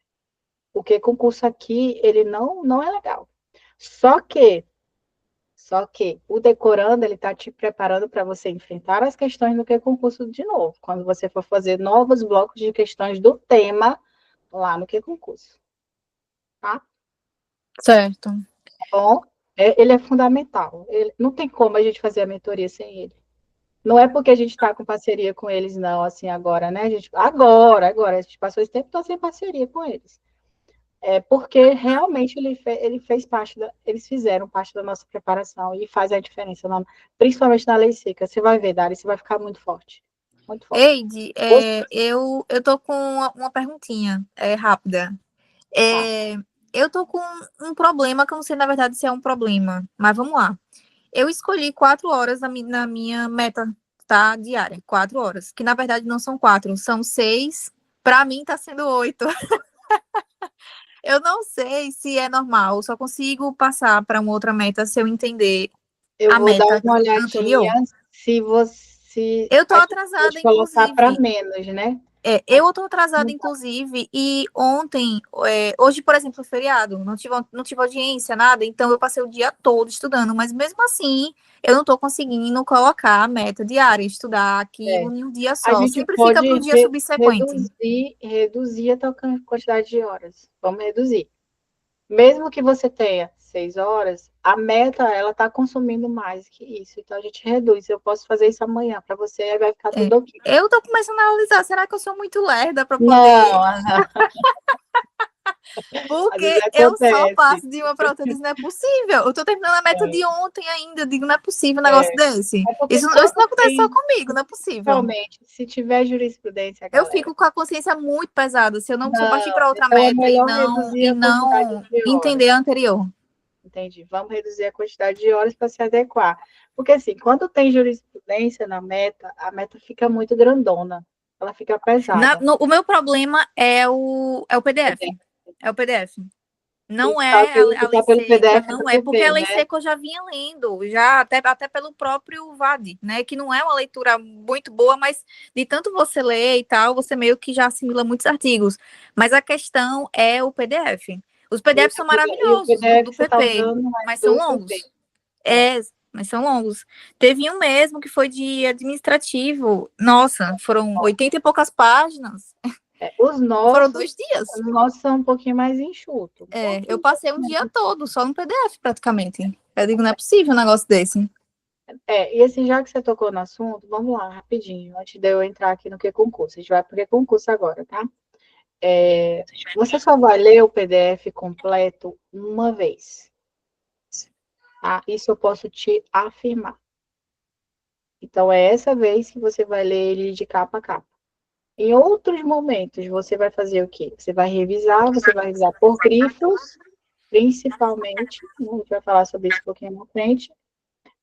O que concurso aqui, ele não é legal. Só que o decorando, ele está te preparando para você enfrentar as questões do que concurso de novo, quando você for fazer novos blocos de questões do tema lá no que concurso, tá? Certo. Bom, ele é fundamental. Não tem como a gente fazer a mentoria sem ele. Não é porque a gente está com parceria com eles, não, assim, agora, né? A gente passou esse tempo todo sem parceria com eles. É porque realmente ele fez parte eles fizeram parte da nossa preparação e faz a diferença, principalmente na lei seca. Você vai ver, Dari, você vai ficar muito forte. Muito forte. Eide, eu tô com uma perguntinha rápida. Eu tô com um problema que eu não sei, na verdade, se é um problema, mas vamos lá. Eu escolhi 4 horas na minha meta, tá, diária, 4 horas, que na verdade não são 4, são 6. Para mim tá sendo 8. Eu não sei se é normal, só consigo passar para uma outra meta se eu entender Eu a vou dar meta uma olhadinha anterior. se você. Eu tô A gente atrasada, pode colocar para inclusive. menos, né? Eu tô atrasada, inclusive, e ontem, hoje, por exemplo, foi feriado, não tive audiência, nada, então eu passei o dia todo estudando, mas mesmo assim, eu não tô conseguindo colocar a meta diária, estudar aquilo em um dia A só, gente sempre fica pode para o dia subsequente. reduzir a tua quantidade de horas. Vamos reduzir. Mesmo que você tenha 6 horas, a meta, ela está consumindo mais que isso. Então, a gente reduz. Eu posso fazer isso amanhã para você, aí vai ficar tudo ok. Eu tô começando a analisar, será que eu sou muito lerda para poder. Não. Às vezes Porque eu só acontece. passo de uma para outra, eu disse, não é possível. Eu tô terminando a meta de ontem ainda, eu digo, não é possível um negócio desse. É porque Isso quando não acontece só tem, comigo, não é possível. realmente, se tiver jurisprudência, Eu galera, fico com a consciência muito pesada se eu partir não. para outra Então, é meta e melhor não reduzir e a quantidade não de horas. entender a anterior. Entendi. Vamos reduzir a quantidade de horas para se adequar. Porque, assim, quando tem jurisprudência na meta, a meta fica muito grandona. Ela fica pesada. O meu problema é o PDF. É o PDF. E Não é a lei tá pelo seca, PDF não é, tu porque vê, a lei né? seca eu já vinha lendo, já até pelo próprio VAD, né? Que não é uma leitura muito boa, mas de tanto você ler e tal, você meio que já assimila muitos artigos. Mas a questão é o PDF. Os PDFs são E o maravilhosos PDF do que você está PP, usando é mas são do PP. longos. Mas são longos. Teve um mesmo que foi de administrativo. Nossa, foram 80 e poucas páginas. Os Foram nossos, 2 dias. são um pouquinho mais enxutos. Eu passei um dia todo só no PDF, praticamente. Eu digo, não é possível um negócio desse. E assim, já que você tocou no assunto, vamos lá, rapidinho, antes de eu entrar aqui no que concurso. A gente vai para o que concurso agora, tá? Você só vai ler o PDF completo uma vez, tá? Isso eu posso te afirmar. Então, é essa vez que você vai ler ele de capa a capa. Em outros momentos, você vai fazer o quê? Você vai revisar por grifos, principalmente. A gente vai falar sobre isso um pouquinho na frente.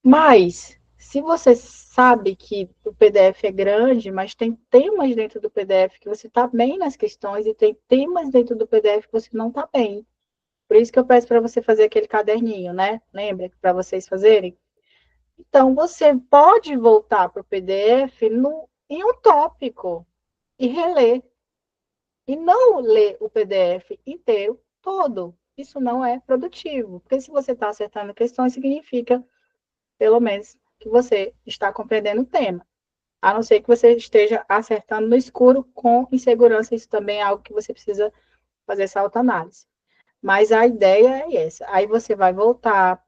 Mas, se você sabe que o PDF é grande, mas tem temas dentro do PDF que você está bem nas questões, e tem temas dentro do PDF que você não está bem. Por isso que eu peço para você fazer aquele caderninho, né? Lembra? Para vocês fazerem. Então, você pode voltar para o PDF em um tópico e reler. E não ler o PDF inteiro todo. Isso não é produtivo. Porque se você está acertando questões, significa, pelo menos, que você está compreendendo o tema. A não ser que você esteja acertando no escuro com insegurança. Isso também é algo que você precisa fazer essa autoanálise. Mas a ideia é essa. Aí você vai voltar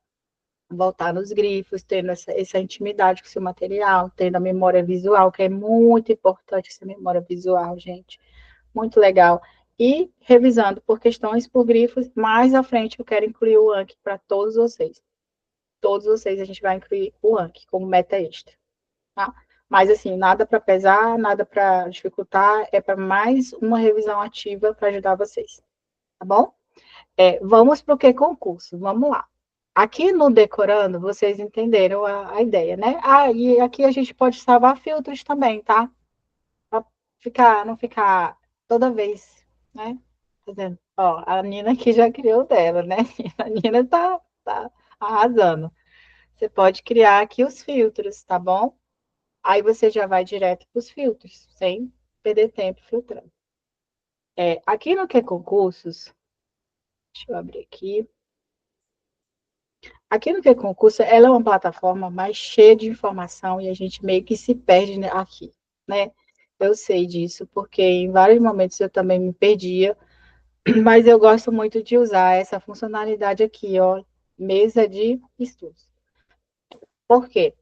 nos grifos, tendo essa intimidade com o seu material, tendo a memória visual, que é muito importante essa memória visual, gente. Muito legal. E revisando por questões, por grifos, mais à frente eu quero incluir o Anki para todos vocês. Todos vocês a gente vai incluir o Anki como meta extra, tá? Mas assim, nada para pesar, nada para dificultar, é para mais uma revisão ativa para ajudar vocês, tá bom? Vamos para o que concurso? Vamos lá. Aqui no Decorando, vocês entenderam a ideia, né? E aqui a gente pode salvar filtros também, tá? Para não ficar toda vez, né? Fazendo. Ó, a Nina aqui já criou o dela, né? A Nina tá arrasando. Você pode criar aqui os filtros, tá bom? Aí você já vai direto para os filtros, sem perder tempo filtrando. Aqui no que concursos, Deixa eu abrir aqui. Aqui no Que Concurso, ela é uma plataforma mais cheia de informação e a gente meio que se perde aqui, né? Eu sei disso, porque em vários momentos eu também me perdia, mas eu gosto muito de usar essa funcionalidade aqui, ó, mesa de estudos. Por quê?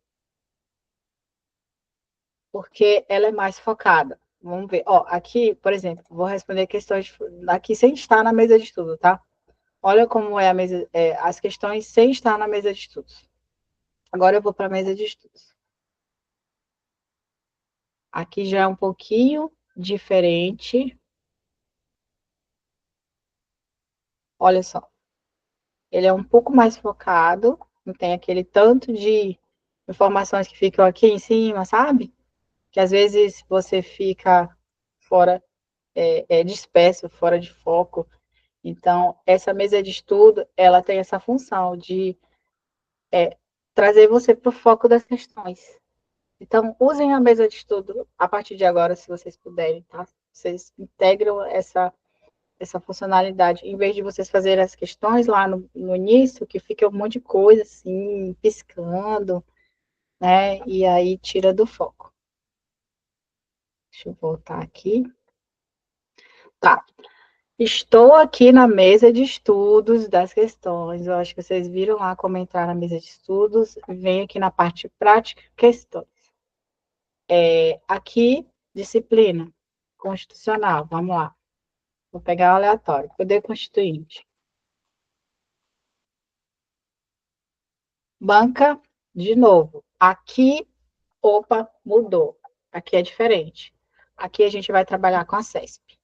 Porque ela é mais focada. Vamos ver. Ó, aqui, por exemplo, vou responder questões aqui sem estar na mesa de estudo, tá? Olha como é a mesa, as questões sem estar na mesa de estudos. Agora eu vou para a mesa de estudos. Aqui já é um pouquinho diferente. Olha só. Ele é um pouco mais focado, não tem aquele tanto de informações que ficam aqui em cima, sabe? Que às vezes você fica fora, disperso, fora de foco. Então, essa mesa de estudo, ela tem essa função de trazer você para o foco das questões. Então, usem a mesa de estudo a partir de agora, se vocês puderem, tá? Vocês integram essa funcionalidade, em vez de vocês fazerem as questões lá no início, que fica um monte de coisa assim, piscando, né? E aí tira do foco. Deixa eu voltar aqui. Tá. Estou aqui na mesa de estudos das questões. Eu acho que vocês viram lá como entrar na mesa de estudos. Vem aqui na parte prática, questões. Aqui, disciplina constitucional. Vamos lá. Vou pegar o aleatório. Poder Constituinte. Banca, de novo. Aqui, opa, mudou. Aqui é diferente. Aqui a gente vai trabalhar com a CESP,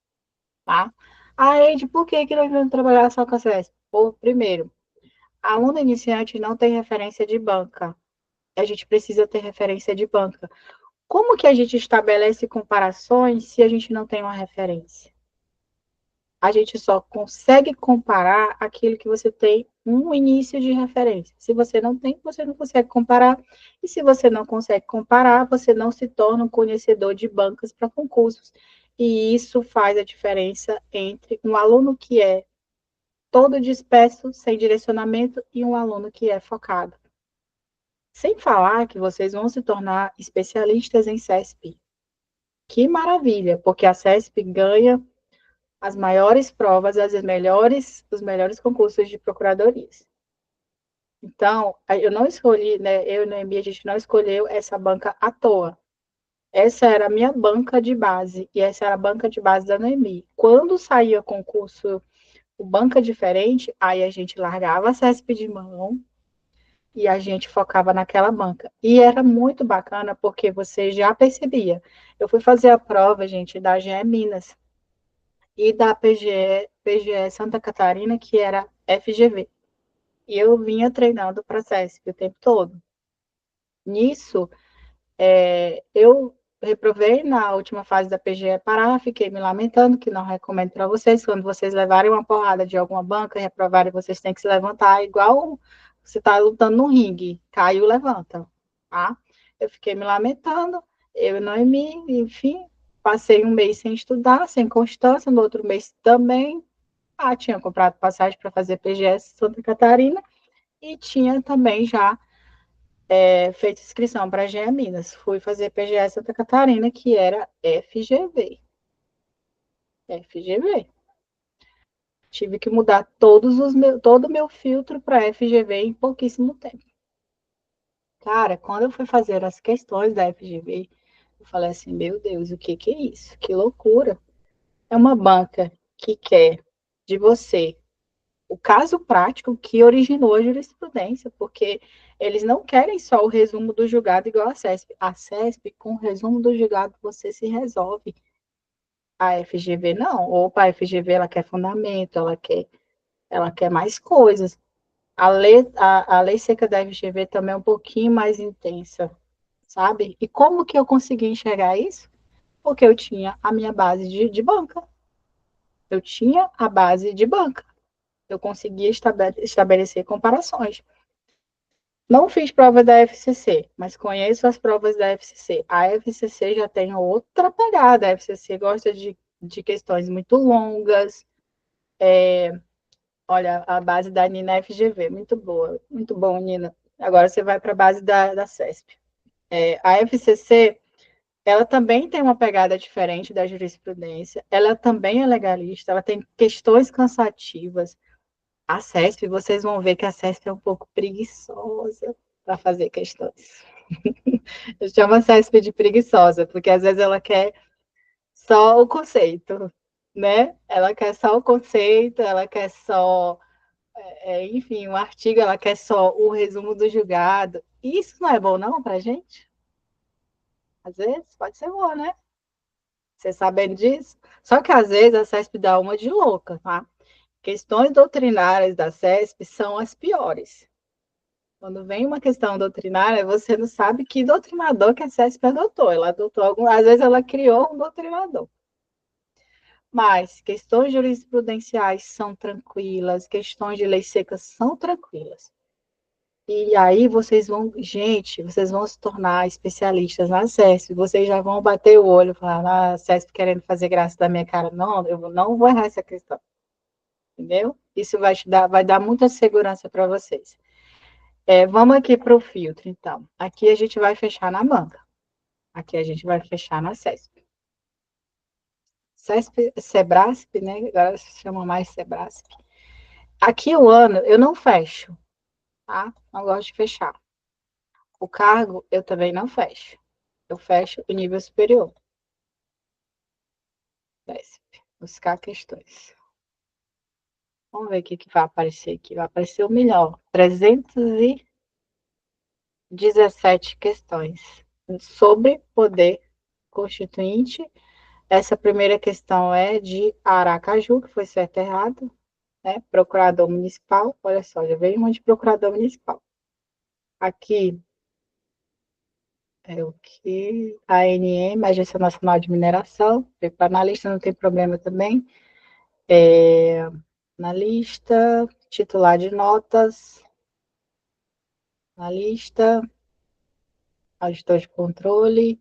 tá? Eide, por que nós vamos trabalhar só com a CESP? Primeiro, aluno iniciante não tem referência de banca. A gente precisa ter referência de banca. Como que a gente estabelece comparações se a gente não tem uma referência? A gente só consegue comparar aquilo que você tem um início de referência. Se você não tem, você não consegue comparar. E se você não consegue comparar, você não se torna um conhecedor de bancas para concursos. E isso faz a diferença entre um aluno que é todo disperso, sem direcionamento, e um aluno que é focado. Sem falar que vocês vão se tornar especialistas em CESP. Que maravilha, porque a CESP ganha as maiores provas, os melhores concursos de procuradorias. Então, eu não escolhi, né? Eu e Noemi, a gente não escolheu essa banca à toa. Essa era a minha banca de base, e essa era a banca de base da Noemi. Quando saía concurso, o banca diferente, aí a gente largava a CESP de mão e a gente focava naquela banca. E era muito bacana, porque você já percebia. Eu fui fazer a prova, gente, da GE Minas e da PGE Santa Catarina, que era FGV. E eu vinha treinando para a CESP o tempo todo. Nisso, eu reprovei na última fase da PGE Pará, fiquei me lamentando, que não recomendo para vocês, quando vocês levarem uma porrada de alguma banca e reprovarem, vocês têm que se levantar, igual você está lutando no ringue, caiu, levanta, tá? Eu fiquei me lamentando, eu não me, enfim, passei um mês sem estudar, sem constância, no outro mês também, tinha comprado passagem para fazer PGS Santa Catarina, e tinha também já feito inscrição para a GE Minas. Fui fazer PGS Santa Catarina, que era FGV. FGV. Tive que mudar todo o meu filtro para FGV em pouquíssimo tempo. Cara, quando eu fui fazer as questões da FGV, eu falei assim, meu Deus, o que é isso? Que loucura. É uma banca que quer de você o caso prático que originou a jurisprudência, porque eles não querem só o resumo do julgado igual a CESP. A CESP, com o resumo do julgado, você se resolve. A FGV não. Opa, a FGV ela quer fundamento, ela quer mais coisas. A lei seca da FGV também é um pouquinho mais intensa, sabe? E como que eu consegui enxergar isso? Porque eu tinha a minha base de banca. Eu tinha a base de banca. Eu conseguia estabelecer comparações. Não fiz prova da FCC, mas conheço as provas da FCC. A FCC já tem outra pegada. A FCC gosta de questões muito longas. Olha, a base da Nina é FGV, muito boa. Muito bom, Nina. Agora você vai para a base da CESP. A FCC, ela também tem uma pegada diferente da jurisprudência, ela também é legalista, ela tem questões cansativas. A CESP, vocês vão ver que a CESP é um pouco preguiçosa para fazer questões. Eu chamo a CESP de preguiçosa, porque às vezes ela quer só o conceito, né? Ela quer só o conceito, ela quer só, enfim, um artigo, ela quer só o resumo do julgado. Isso não é bom, não, para gente? Às vezes pode ser bom, né? Você sabendo disso? Só que às vezes a CESP dá uma de louca, tá? Questões doutrinárias da CESP são as piores. Quando vem uma questão doutrinária, você não sabe que doutrinador que a CESP adotou. Ela adotou às vezes ela criou um doutrinador. Mas questões jurisprudenciais são tranquilas, questões de lei seca são tranquilas. E aí vocês vão se tornar especialistas na CESP, vocês já vão bater o olho, falar, CESP querendo fazer graça da minha cara. Não, eu não vou errar essa questão. Entendeu? Isso vai dar muita segurança para vocês. Vamos aqui para o filtro, então. Aqui a gente vai fechar na banca. Aqui a gente vai fechar na CESP. CESP, Sebrasp, né? Agora se chama mais Sebrasp. Aqui o ano eu não fecho, tá? Não gosto de fechar. O cargo eu também não fecho. Eu fecho o nível superior. CESP. Buscar questões. Vamos ver o que vai aparecer aqui. Vai aparecer o melhor. 317 questões sobre poder constituinte. Essa primeira questão é de Aracaju, que foi certo e errado, né? Procurador municipal, olha só, já veio um de procurador municipal. Aqui é o que? ANM, Agência Nacional de Mineração, para analista não tem problema também. Analista, titular de notas, analista, auditor de controle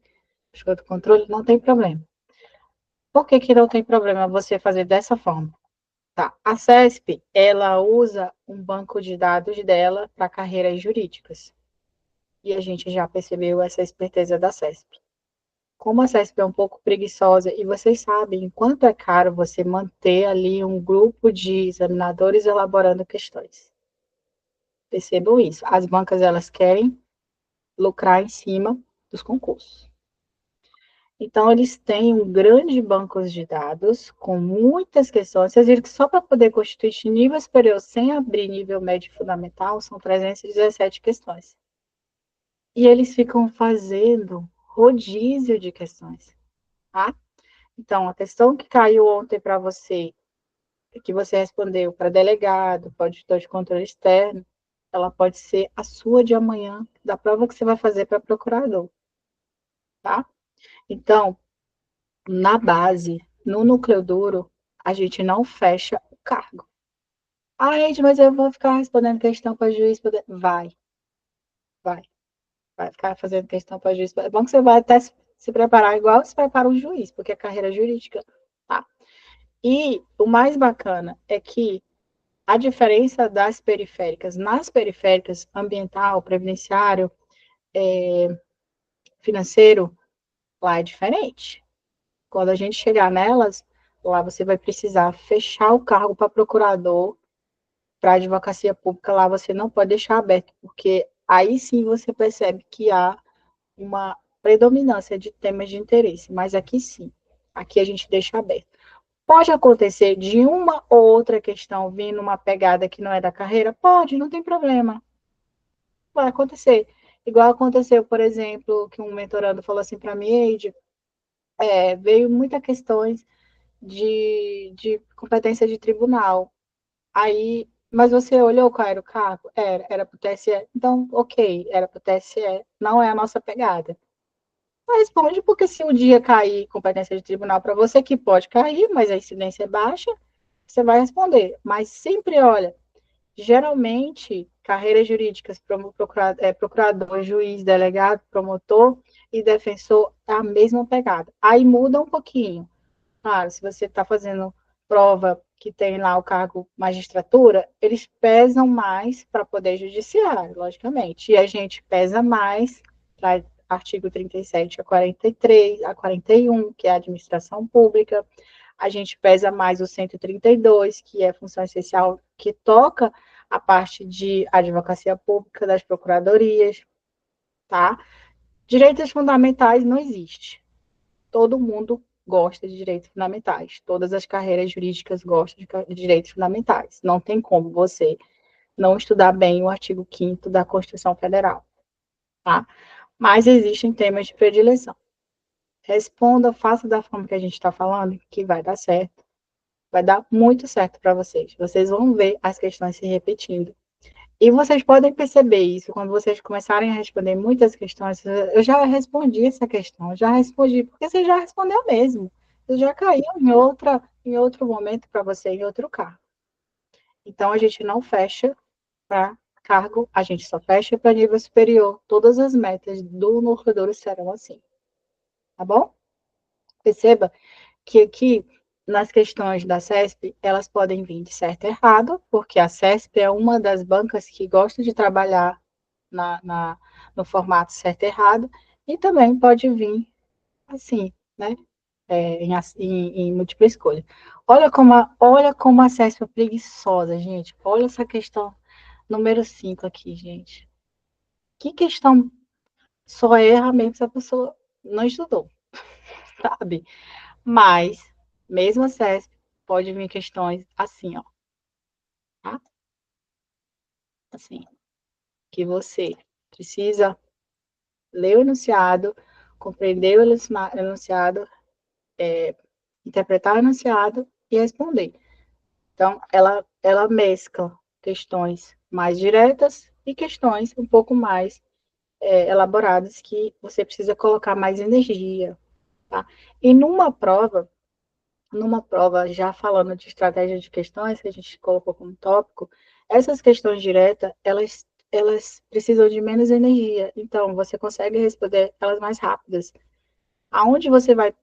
não tem problema. Por que não tem problema você fazer dessa forma? Tá. A CESP, ela usa um banco de dados dela para carreiras jurídicas. E a gente já percebeu essa esperteza da CESP. Como a CESP é um pouco preguiçosa, e vocês sabem quanto é caro você manter ali um grupo de examinadores elaborando questões. Percebam isso. As bancas, elas querem lucrar em cima dos concursos. Então, eles têm um grande banco de dados com muitas questões. Vocês viram que só para poder constituir nível superior sem abrir nível médio fundamental, são 317 questões. E eles ficam fazendo rodízio de questões, tá? Então, a questão que caiu ontem para você, que você respondeu para delegado, para auditor de controle externo, ela pode ser a sua de amanhã, da prova que você vai fazer para procurador, tá? Então, na base, no núcleo duro, a gente não fecha o cargo. Gente, mas eu vou ficar respondendo questão para juiz. Vai. Vai ficar fazendo questão para juiz. É bom que você vai até se preparar igual se prepara um juiz, porque é carreira jurídica. Tá? E o mais bacana é que a diferença das periféricas, nas periféricas, ambiental, previdenciário, financeiro, lá é diferente. Quando a gente chegar nelas, lá você vai precisar fechar o cargo para procurador, para advocacia pública, lá você não pode deixar aberto, porque aí sim você percebe que há uma predominância de temas de interesse, mas aqui sim, aqui a gente deixa aberto. Pode acontecer de uma ou outra questão vir numa pegada que não é da carreira? Pode, não tem problema. Vai acontecer. Igual aconteceu, por exemplo, que um mentorando falou assim para mim, Eide, veio muitas questões de competência de tribunal. Aí, mas você olhou qual era o cargo? Era para o TSE. Então, ok, era para o TSE. Não é a nossa pegada. Responde, porque se um dia cair competência de tribunal para você, que pode cair, mas a incidência é baixa, você vai responder. Mas sempre, olha, geralmente, carreiras jurídicas, procurador, juiz, delegado, promotor e defensor, é a mesma pegada. Aí muda um pouquinho. Claro, se você está fazendo prova que tem lá o cargo magistratura, eles pesam mais para Poder Judiciário, logicamente. E a gente pesa mais para artigo 37 a 43, a 41, que é a administração pública. A gente pesa mais o 132, que é função essencial, que toca a parte de advocacia pública das procuradorias, tá? Direitos fundamentais não existe. Todo mundo gosta de direitos fundamentais. Todas as carreiras jurídicas gostam de direitos fundamentais. Não tem como você não estudar bem o artigo 5º da Constituição Federal, tá? Mas existem temas de predileção. Responda, faça da forma que a gente está falando, que vai dar certo. Vai dar muito certo para vocês. Vocês vão ver as questões se repetindo. E vocês podem perceber isso quando vocês começarem a responder muitas questões. Eu já respondi essa questão, já respondi, porque você já respondeu mesmo. Você já caiu em outro momento para você, em outro cargo. Então, a gente não fecha para cargo, a gente só fecha para nível superior. Todas as metas do Norteador serão assim. Tá bom? Perceba que aqui, nas questões da CESP, elas podem vir de certo e errado, porque a CESP é uma das bancas que gosta de trabalhar no formato certo e errado, e também pode vir assim, né? Em múltipla escolha. Olha como a CESP é preguiçosa, gente. Olha essa questão número 5 aqui, gente. Que questão só erra mesmo se a pessoa não estudou, sabe? Mas, mesmo a CESP, pode vir questões assim, ó. Tá? Assim, que você precisa ler o enunciado, compreender o enunciado, interpretar o enunciado e responder. Então, ela mescla questões mais diretas e questões um pouco mais elaboradas que você precisa colocar mais energia, tá? E numa prova, já falando de estratégia de questões, que a gente colocou como tópico, essas questões diretas, elas precisam de menos energia. Então, você consegue responder elas mais rápidas. Aonde você vai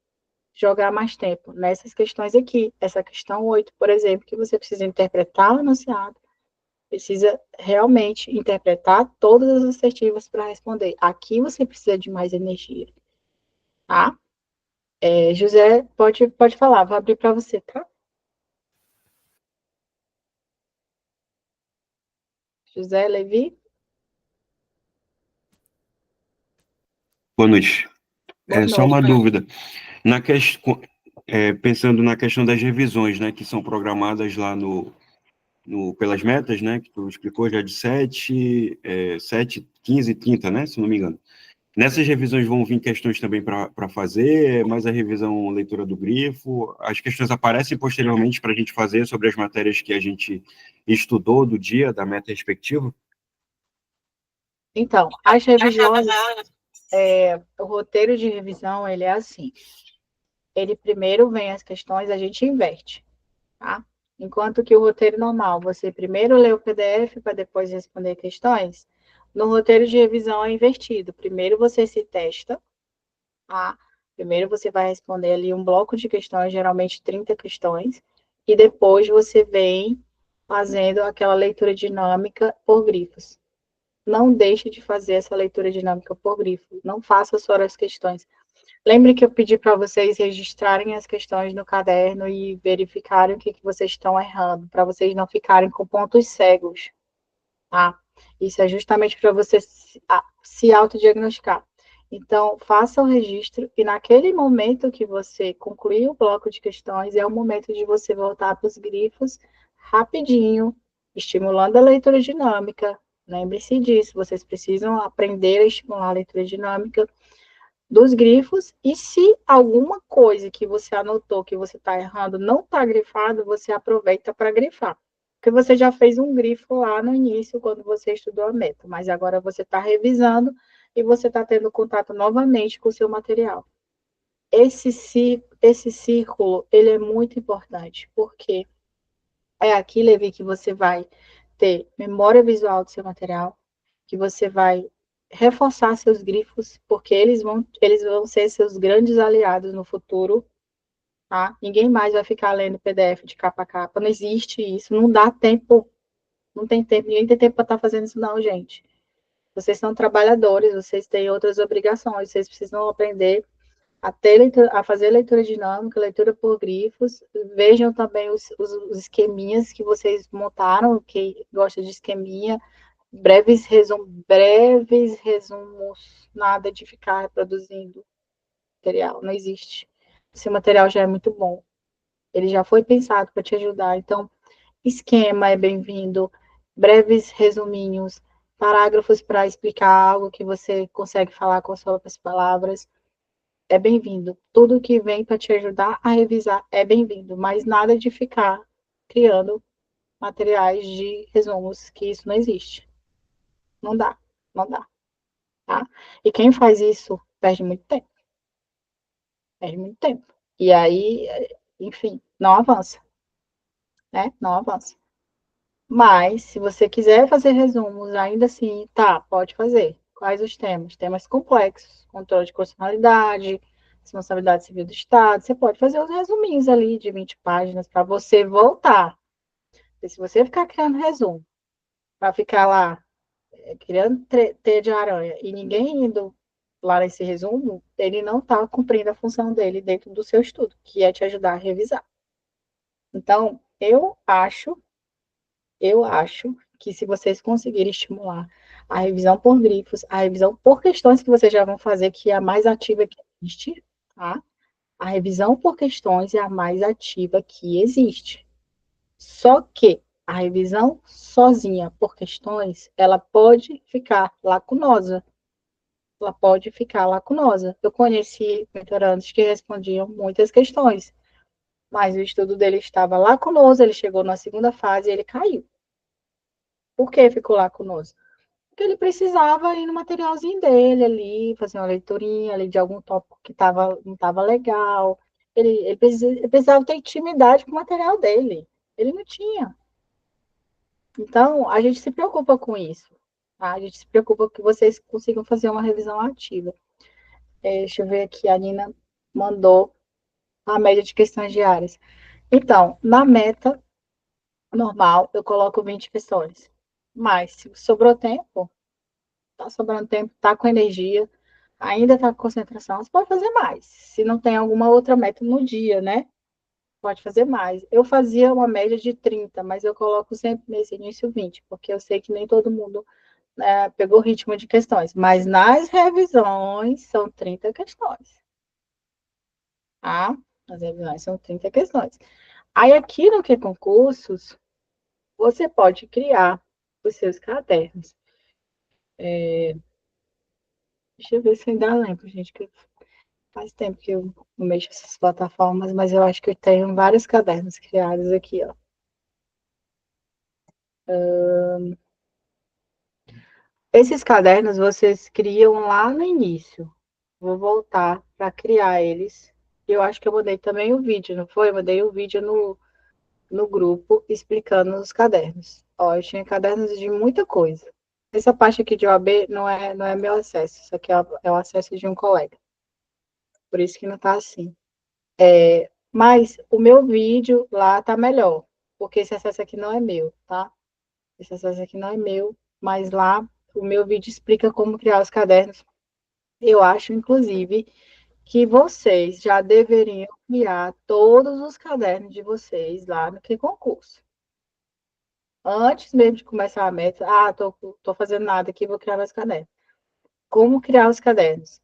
jogar mais tempo? Nessas questões aqui. Essa questão 8, por exemplo, que você precisa interpretar o enunciado, precisa realmente interpretar todas as assertivas para responder. Aqui você precisa de mais energia, tá? José, pode falar, vou abrir para você, tá? José Levi? Boa noite. Boa Só noite. uma dúvida. Na pensando na questão das revisões, né, que são programadas lá pelas metas, né, que tu explicou já de 7, 15 e 30, né, se não me engano. Nessas revisões vão vir questões também para fazer, mais a revisão leitura do grifo. As questões aparecem posteriormente para a gente fazer sobre as matérias que a gente estudou do dia, da meta respectiva? Então, as revisões, o roteiro de revisão, ele é assim. Ele primeiro vem as questões, a gente inverte, tá? Enquanto que o roteiro normal, você primeiro lê o PDF para depois responder questões, no roteiro de revisão é invertido. Primeiro você se testa, tá? Primeiro você vai responder ali um bloco de questões, geralmente 30 questões, e depois você vem fazendo aquela leitura dinâmica por grifos. Não deixe de fazer essa leitura dinâmica por grifo. Não faça só as questões. Lembre que eu pedi para vocês registrarem as questões no caderno e verificarem o que vocês estão errando, para vocês não ficarem com pontos cegos, tá? Isso é justamente para você se autodiagnosticar. Então, faça o registro e naquele momento que você concluir o bloco de questões, é o momento de você voltar para os grifos rapidinho, estimulando a leitura dinâmica. Lembre-se disso, vocês precisam aprender a estimular a leitura dinâmica dos grifos, e se alguma coisa que você anotou que você está errando não está grifado, você aproveita para grifar. Porque você já fez um grifo lá no início, quando você estudou a meta, mas agora você está revisando e você está tendo contato novamente com o seu material. Esse círculo, ele é muito importante, porque é aqui, Levi, que você vai ter memória visual do seu material, que você vai reforçar seus grifos, porque eles vão ser seus grandes aliados no futuro, tá? Ninguém mais vai ficar lendo PDF de capa a capa, não existe isso, não dá tempo, não tem tempo, ninguém tem tempo para estar fazendo isso não, gente. Vocês são trabalhadores, vocês têm outras obrigações, vocês precisam aprender a fazer leitura dinâmica, leitura por grifos. Vejam também os esqueminhas que vocês montaram, que gosta de esqueminha, breves resumos, nada de ficar reproduzindo material, não existe. Esse material já é muito bom, ele já foi pensado para te ajudar. Então, esquema é bem-vindo, breves resuminhos, parágrafos para explicar algo que você consegue falar com as próprias palavras, é bem-vindo. Tudo que vem para te ajudar a revisar é bem-vindo, mas nada de ficar criando materiais de resumos, que isso não existe. Não dá, não dá, tá? E quem faz isso perde muito tempo. Perde muito tempo. E aí, enfim, não avança, né? Não avança. Mas, se você quiser fazer resumos, ainda assim, tá, pode fazer. Quais os temas? Temas complexos, controle de constitucionalidade, responsabilidade civil do Estado. Você pode fazer os resuminhos ali de 20 páginas para você voltar. Porque se você ficar criando resumo, para ficar lá criando teia de aranha e ninguém indo lá nesse resumo, ele não está cumprindo a função dele dentro do seu estudo, que é te ajudar a revisar. Então, eu acho que se vocês conseguirem estimular a revisão por grifos, a revisão por questões que vocês já vão fazer, que é a mais ativa que existe, tá? A revisão por questões é a mais ativa que existe. Só que a revisão sozinha por questões, ela pode ficar lacunosa. Ela pode ficar lacunosa. Eu conheci mentorandos que respondiam muitas questões, mas o estudo dele estava lacunoso, ele chegou na segunda fase e ele caiu. Por que ficou lacunoso? Porque ele precisava ir no materialzinho dele ali, fazer uma leiturinha ali de algum tópico que não estava legal. Ele precisava ter intimidade com o material dele. Ele não tinha. Então, a gente se preocupa com isso. Tá? A gente se preocupa que vocês consigam fazer uma revisão ativa. Deixa eu ver aqui, a Nina mandou a média de questões diárias. Então, na meta normal, eu coloco 20 questões. Mas, se sobrou tempo, tá sobrando tempo, tá com energia, ainda tá com concentração, você pode fazer mais. Se não tem alguma outra meta no dia, né? Pode fazer mais. Eu fazia uma média de 30, mas eu coloco sempre nesse início 20, porque eu sei que nem todo mundo pegou o ritmo de questões. Mas nas revisões são 30 questões. Tá? Nas revisões são 30 questões. Aí aqui no Que Concursos, você pode criar os seus cadernos. Deixa eu ver se eu ainda lembro, gente, que faz tempo que eu não mexo nessas plataformas, mas eu acho que eu tenho vários cadernos criados aqui, ó. Esses cadernos vocês criam lá no início. Vou voltar para criar eles. Eu acho que eu mandei também o vídeo, não foi? Eu mandei o vídeo no grupo explicando os cadernos. Ó, eu tinha cadernos de muita coisa. Essa parte aqui de OAB não é meu acesso, isso aqui é o acesso de um colega. Por isso que não está assim. Mas o meu vídeo lá tá melhor, porque esse acesso aqui não é meu, tá? Esse acesso aqui não é meu, mas lá o meu vídeo explica como criar os cadernos. Eu acho, inclusive, que vocês já deveriam criar todos os cadernos de vocês lá no Que Concurso. Antes mesmo de começar a meta, tô fazendo nada aqui, vou criar meus cadernos. Como criar os cadernos?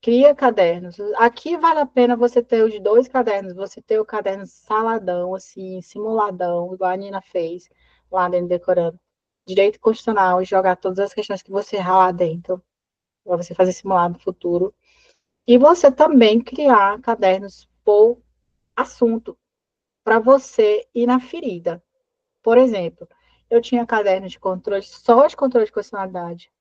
Cria cadernos. Aqui vale a pena você ter os 2 cadernos, você ter o caderno saladão, assim, simuladão, igual a Nina fez lá dentro decorando. Direito constitucional, jogar todas as questões que você ralar dentro, para você fazer simulado no futuro. E você também criar cadernos por assunto, para você ir na ferida. Por exemplo, eu tinha caderno de controle, só de controle de constitucionalidade,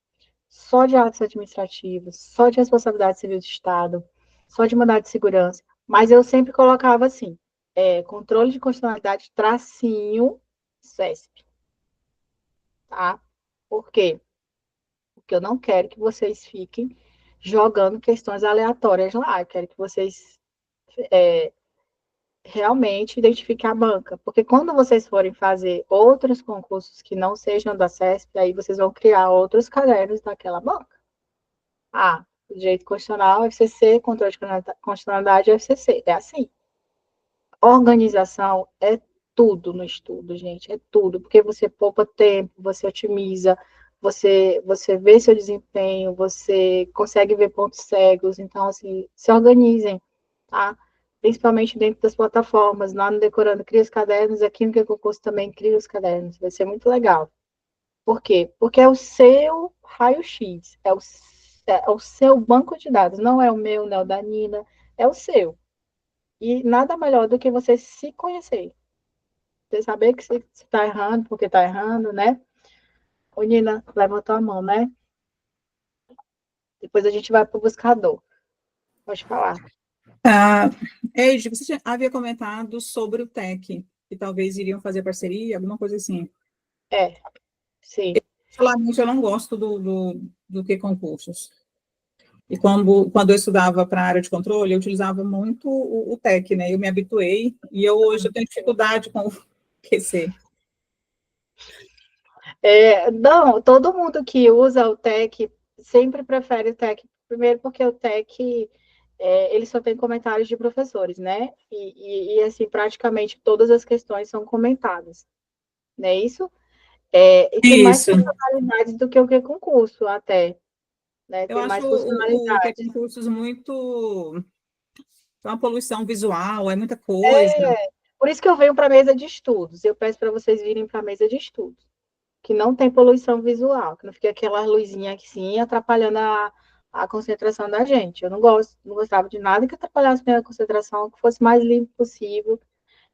só de atos administrativos, só de responsabilidade civil do Estado, só de mandado de segurança, mas eu sempre colocava assim, controle de constitucionalidade, tracinho, CESP, tá? Por quê? Porque eu não quero que vocês fiquem jogando questões aleatórias lá, eu quero que vocês realmente identificar a banca, porque quando vocês forem fazer outros concursos que não sejam da CESP, aí vocês vão criar outros cadernos daquela banca. Ah, direito constitucional, FCC, controle de constitucionalidade, FCC, é assim. Organização é tudo no estudo, gente, é tudo, porque você poupa tempo, você otimiza, você vê seu desempenho, você consegue ver pontos cegos, então, assim, se organizem, tá? Principalmente dentro das plataformas, lá no Decorando cria os cadernos, aqui no Que Concurso também cria os cadernos, vai ser muito legal. Por quê? Porque é o seu raio-x, é o seu banco de dados, não é o meu, não é o da Nina, é o seu. E nada melhor do que você se conhecer. Você saber que você está errando, porque está errando, né? Ô, Nina, levantou a mão, né? Depois a gente vai para o buscador. Pode falar. Eide, você já havia comentado sobre o TEC, que talvez iriam fazer parceria, alguma coisa assim. É, sim. Particularmente, eu não gosto do que concursos. E quando eu estudava para a área de controle, eu utilizava muito o TEC, né? Eu me habituei, e hoje eu tenho dificuldade com o QC. Não, todo mundo que usa o TEC sempre prefere o TEC, primeiro porque o TEC ele só tem comentários de professores, né? Assim, praticamente todas as questões são comentadas, não é isso? E tem mais Isso. funcionalidades do que o que concurso, até. Né? Eu Tem acho mais o que funcionalidades. concursos muito... É uma poluição visual, é muita coisa. Por isso que eu venho para a mesa de estudos. Eu peço para vocês virem para a mesa de estudos. Que não tem poluição visual, que não fica aquela luzinha assim atrapalhando a concentração da gente. Eu não gostava de nada que atrapalhasse minha concentração, que fosse mais limpo possível.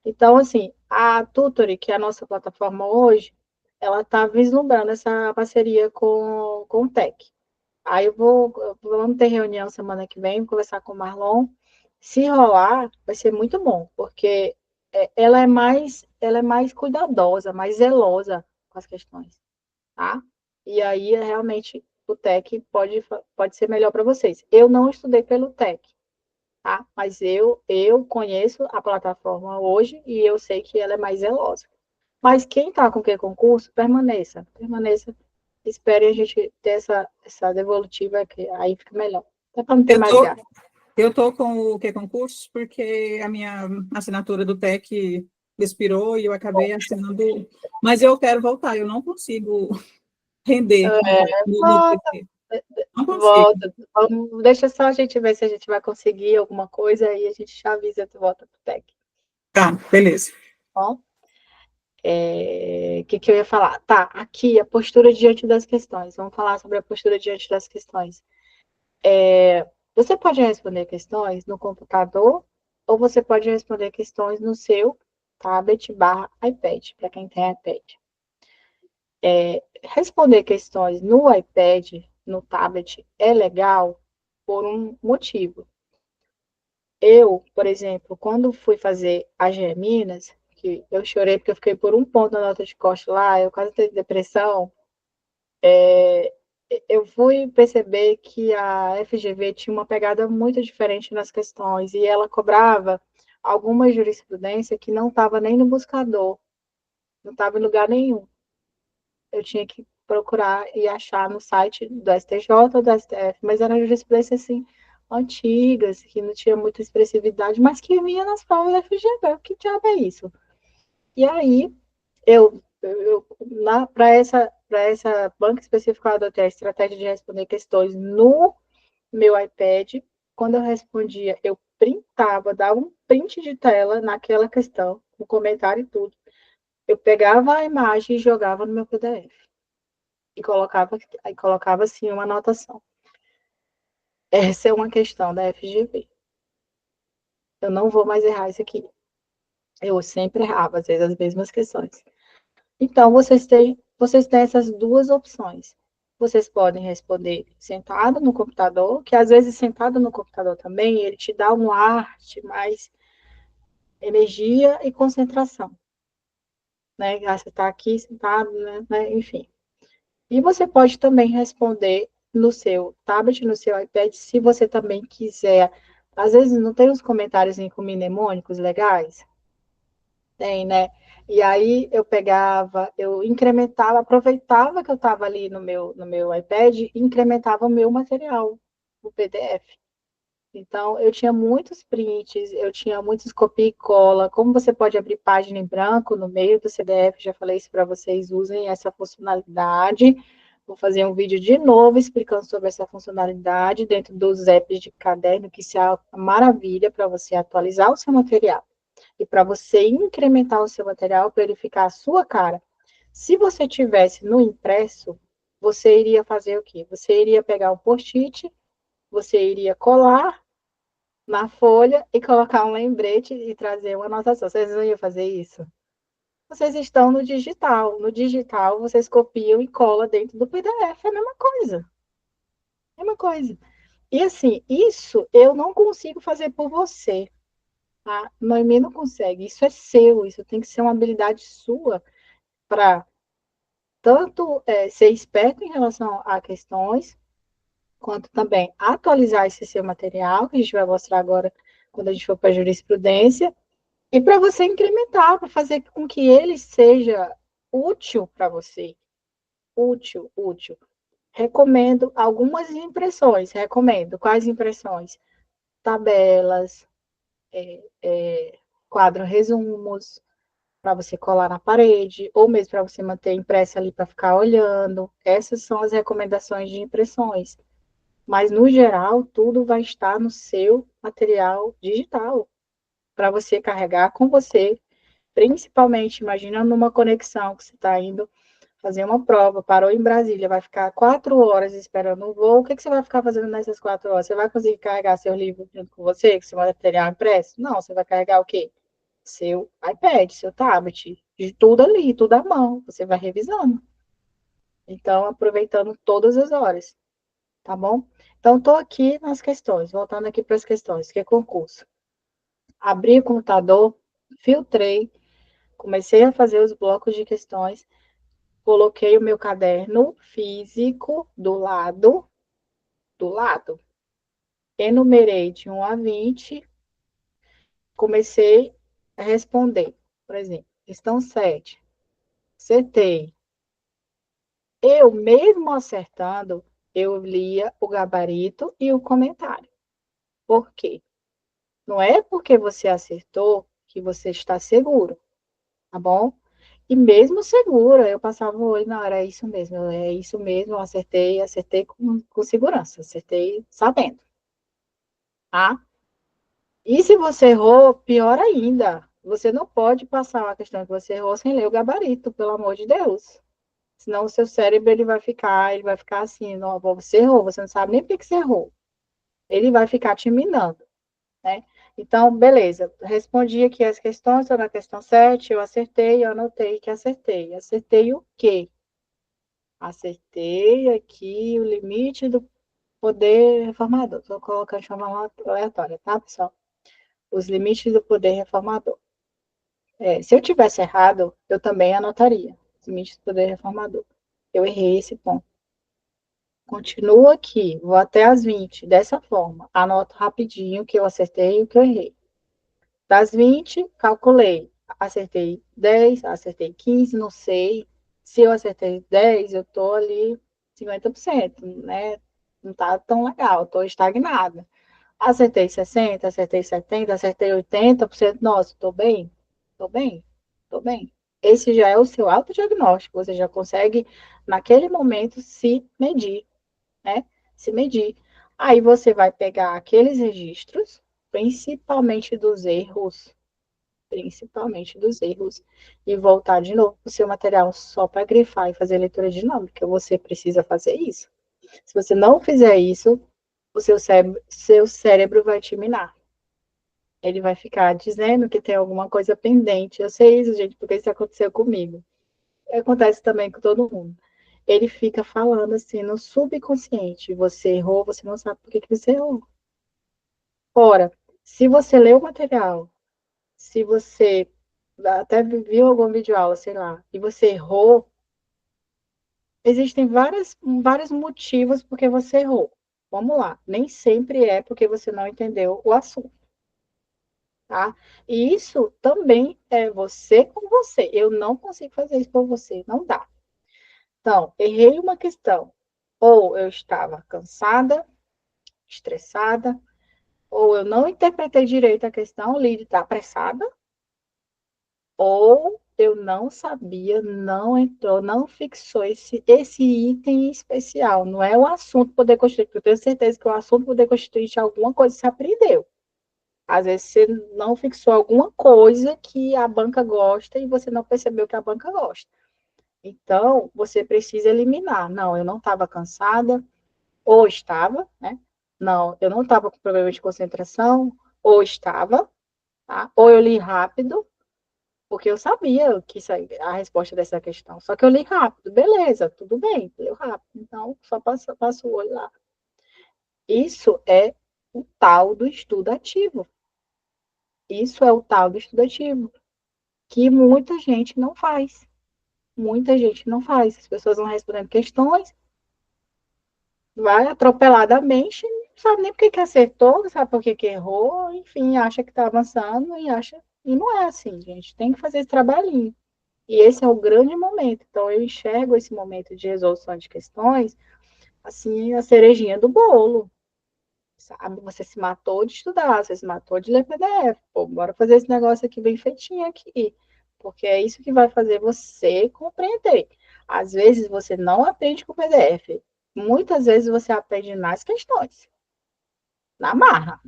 Então, assim, a Tutory, que é a nossa plataforma hoje, ela está vislumbrando essa parceria com o Tec. Aí vamos ter reunião semana que vem, vou conversar com o Marlon. Se rolar, vai ser muito bom, porque ela é mais cuidadosa, mais zelosa com as questões, tá? E aí, realmente, o TEC pode ser melhor para vocês. Eu não estudei pelo TEC, tá? Mas eu conheço a plataforma hoje e eu sei que ela é mais zelosa. Mas quem está com que concurso, permaneça. Espere a gente ter essa devolutiva, que aí fica melhor. Até para não ter mais gasto. Eu estou com o que concursos porque a minha assinatura do TEC expirou e eu acabei assinando. Mas eu quero voltar, eu não consigo render no TEC. Não consigo. Volta. Deixa só a gente ver se a gente vai conseguir alguma coisa e a gente já avisa tu volta pro TEC. Tá, beleza. Bom, que eu ia falar? Tá, aqui a postura diante das questões. Vamos falar sobre a postura diante das questões. Você pode responder questões no computador ou você pode responder questões no seu tablet/iPad, para quem tem iPad. Responder questões no iPad, no tablet, é legal por um motivo. Eu, por exemplo, quando fui fazer a GE Minas, que eu chorei porque eu fiquei por um ponto na nota de corte lá, eu quase tive depressão, eu fui perceber que a FGV tinha uma pegada muito diferente nas questões, e ela cobrava alguma jurisprudência que não estava nem no buscador, não estava em lugar nenhum. Eu tinha que procurar e achar no site do STJ ou do STF, mas eram jurisprudências assim, antigas, que não tinha muita expressividade, mas que vinha nas provas da FGV. Que diabo é isso? E aí, para essa banca específica, eu adotei a estratégia de responder questões no meu iPad. Quando eu respondia, eu printava, dava um print de tela naquela questão, com comentário e tudo. Eu pegava a imagem e jogava no meu PDF. E colocava assim uma anotação. Essa é uma questão da FGV. Eu não vou mais errar isso aqui. Eu sempre errava, às vezes, as mesmas questões. Então, vocês têm essas duas opções. Vocês podem responder sentado no computador, que às vezes sentado no computador também, ele te dá um ar de mais energia e concentração. Né? Você está aqui sentado, né? Enfim. E você pode também responder no seu tablet, no seu iPad, se você também quiser Às vezes não tem uns comentários com mnemônicos legais? Tem, né? E aí eu pegava, eu incrementava, aproveitava que eu estava ali no meu iPad e incrementava o meu material, o PDF. Então, eu tinha muitos prints, eu tinha muitos copia e cola. Como você pode abrir página em branco no meio do CDF, já falei isso para vocês, usem essa funcionalidade. Vou fazer um vídeo de novo explicando sobre essa funcionalidade dentro dos apps de caderno, que isso é uma maravilha para você atualizar o seu material e para você incrementar o seu material para ele ficar a sua cara. Se você tivesse no impresso, você iria fazer o quê? Você iria pegar um post-it, você iria colar na folha e colocar um lembrete e trazer uma anotação. Vocês não iam fazer isso? Vocês estão no digital. No digital, vocês copiam e colam dentro do PDF. É a mesma coisa. É a mesma coisa. E assim, isso eu não consigo fazer por você. A Noemi não consegue. Isso é seu. Isso tem que ser uma habilidade sua para tanto ser esperto em relação a questões, quanto também atualizar esse seu material, que a gente vai mostrar agora quando a gente for para a jurisprudência, e para você incrementar, para fazer com que ele seja útil para você. Útil, útil. Recomendo algumas impressões. Recomendo. Quais impressões? Tabelas, quadro resumos, para você colar na parede, ou mesmo para você manter impressa ali para ficar olhando. Essas são as recomendações de impressões. Mas, no geral, tudo vai estar no seu material digital, para você carregar com você. Principalmente, imagina numa conexão que você está indo fazer uma prova, parou em Brasília, vai ficar 4 horas esperando um voo. O que você vai ficar fazendo nessas 4 horas? Você vai conseguir carregar seu livro junto com você, com seu material impresso? Não, você vai carregar o quê? Seu iPad, seu tablet, de tudo ali, tudo à mão. Você vai revisando. Então, aproveitando todas as horas, tá bom? Então, estou aqui nas questões, voltando aqui para as questões, que é concurso. Abri o computador, filtrei, comecei a fazer os blocos de questões, coloquei o meu caderno físico do lado, enumerei de 1 a 20, comecei a responder. Por exemplo, questão 7, acertei. Eu, mesmo acertando, eu lia o gabarito e o comentário. Por quê? Não é porque você acertou que você está seguro, tá bom? E mesmo segura, eu passava o olho na hora, é isso mesmo, eu acertei com segurança, acertei sabendo, tá? E se você errou, pior ainda, você não pode passar a questão que você errou sem ler o gabarito, pelo amor de Deus. Senão o seu cérebro ele vai ficar assim, não, você errou, você não sabe nem por que você errou. Ele vai ficar te minando, né? Então, beleza, respondi aqui as questões, estou na questão 7, eu acertei, eu anotei que acertei. Acertei o quê? Acertei aqui o limite do poder reformador. Estou colocando de forma aleatória, tá, pessoal? Os limites do poder reformador. Se eu tivesse errado, eu também anotaria os limites do poder reformador. Eu errei esse ponto. Continuo aqui, vou até as 20, dessa forma. Anoto rapidinho o que eu acertei e o que eu errei. Das 20, calculei. Acertei 10, acertei 15, não sei. Se eu acertei 10, eu estou ali 50%, né? Não está tão legal, estou estagnada. Acertei 60, acertei 70, acertei 80%. Nossa, estou bem? Estou bem? Estou bem. Esse já é o seu autodiagnóstico. Você já consegue, naquele momento, se medir, né? Se medir. Aí você vai pegar aqueles registros, principalmente dos erros, e voltar de novo para o seu material só para grifar e fazer leitura dinâmica. Você precisa fazer isso. Se você não fizer isso, o seu cérebro vai te minar. Ele vai ficar dizendo que tem alguma coisa pendente. Eu sei isso, gente, porque isso aconteceu comigo. Acontece também com todo mundo. Ele fica falando assim no subconsciente. Você errou, você não sabe por que você errou. Ora, se você lê o material, se você até viu algum vídeo aula, sei lá, e você errou, existem vários motivos porque você errou. vamos lá. Nem sempre é porque você não entendeu o assunto, tá? E isso também é você com você. Eu não consigo fazer isso por você, não dá. Então, errei uma questão. Ou eu estava cansada, estressada, ou eu não interpretei direito a questão, li está apressada, ou eu não sabia, não entrou, não fixou esse item especial. Não é o assunto poder constituir, porque eu tenho certeza que o assunto poder constituir alguma coisa se aprendeu. Às vezes você não fixou alguma coisa que a banca gosta e você não percebeu que a banca gosta. Então, você precisa eliminar. Não, eu não estava cansada, ou estava, né? Não, eu não estava com problema de concentração, ou estava, tá? Ou eu li rápido, porque eu sabia que a resposta dessa questão. Só que eu li rápido, beleza, tudo bem, leu rápido. Então, só passo o olho lá. Isso é o tal do estudo ativo. Isso é o tal do estudo ativo, que muita gente não faz. Muita gente não faz. As pessoas vão respondendo questões, vai atropeladamente, não sabe nem por que acertou, não sabe por que errou, enfim, acha que está avançando e acha. E não é assim, gente. Tem que fazer esse trabalhinho. E esse é o grande momento. Então, eu enxergo esse momento de resolução de questões, assim, a cerejinha do bolo. Sabe? Você se matou de estudar, você se matou de ler PDF. Pô, bora fazer esse negócio aqui bem feitinho aqui. Porque é isso que vai fazer você compreender. Às vezes você não aprende com PDF. Muitas vezes você aprende nas questões. Na marra.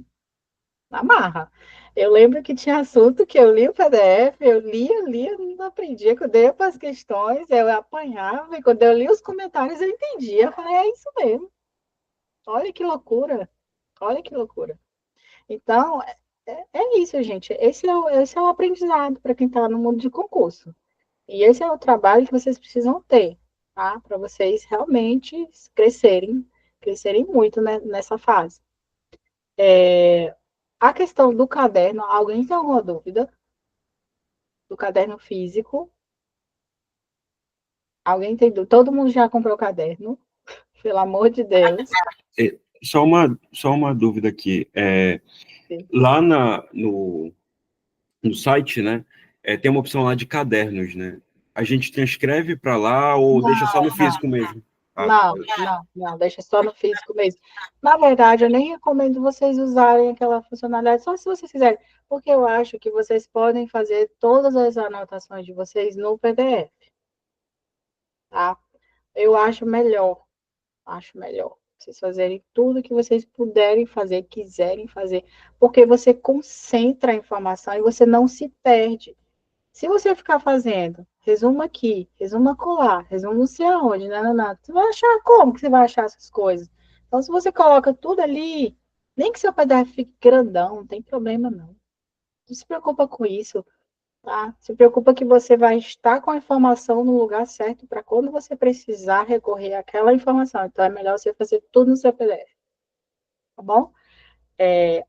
Na marra. Eu lembro que tinha assunto que eu li o PDF, eu lia, não aprendia. Quando eu ia para as questões, eu apanhava, e quando eu li os comentários, eu entendia. Eu falei, é isso mesmo. Olha que loucura. Olha que loucura. Então, é isso, gente. Esse é o aprendizado para quem está no mundo de concurso. E esse é o trabalho que vocês precisam ter, tá? Para vocês realmente crescerem muito, né, nessa fase. A questão do caderno, alguém tem alguma dúvida? Do caderno físico? Alguém tem dúvida? Todo mundo já comprou o caderno? Pelo amor de Deus. Só uma dúvida aqui. Lá no site, né, tem uma opção lá de cadernos, né? A gente transcreve para lá ou deixa só no físico mesmo? Não, deixa só no físico mesmo. Na verdade, eu nem recomendo vocês usarem aquela funcionalidade, só se vocês quiserem, porque eu acho que vocês podem fazer todas as anotações de vocês no PDF, tá? Eu acho melhor vocês fazerem tudo que vocês puderem fazer, quiserem fazer, porque você concentra a informação e você não se perde. Se você ficar fazendo resumo aqui, resumo acolá, resumo não sei aonde, não, você vai achar como que você vai achar essas coisas? Então, se você coloca tudo ali, nem que seu PDF fique grandão, não tem problema não. Não se preocupa com isso, tá? Se preocupa que você vai estar com a informação no lugar certo para quando você precisar recorrer àquela informação. Então, é melhor você fazer tudo no seu PDF, tá bom?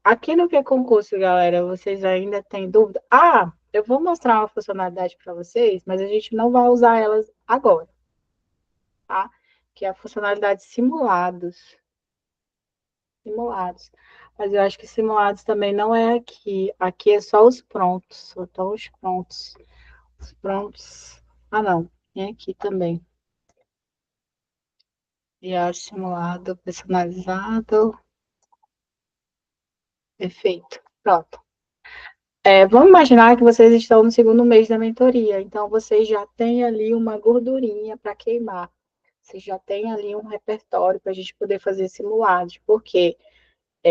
Aqui no Que Concurso, galera, vocês ainda têm dúvida? Eu vou mostrar uma funcionalidade para vocês, mas a gente não vai usar elas agora, tá? Que é a funcionalidade simulados. Simulados. Mas eu acho que simulados também não é aqui. Aqui é só os prontos. Só os prontos. Os prontos. Não. Tem aqui também. E simulado personalizado. Perfeito. Pronto. Vamos imaginar que vocês estão no segundo mês da mentoria, então vocês já têm ali uma gordurinha para queimar, vocês já têm ali um repertório para a gente poder fazer simulados, porque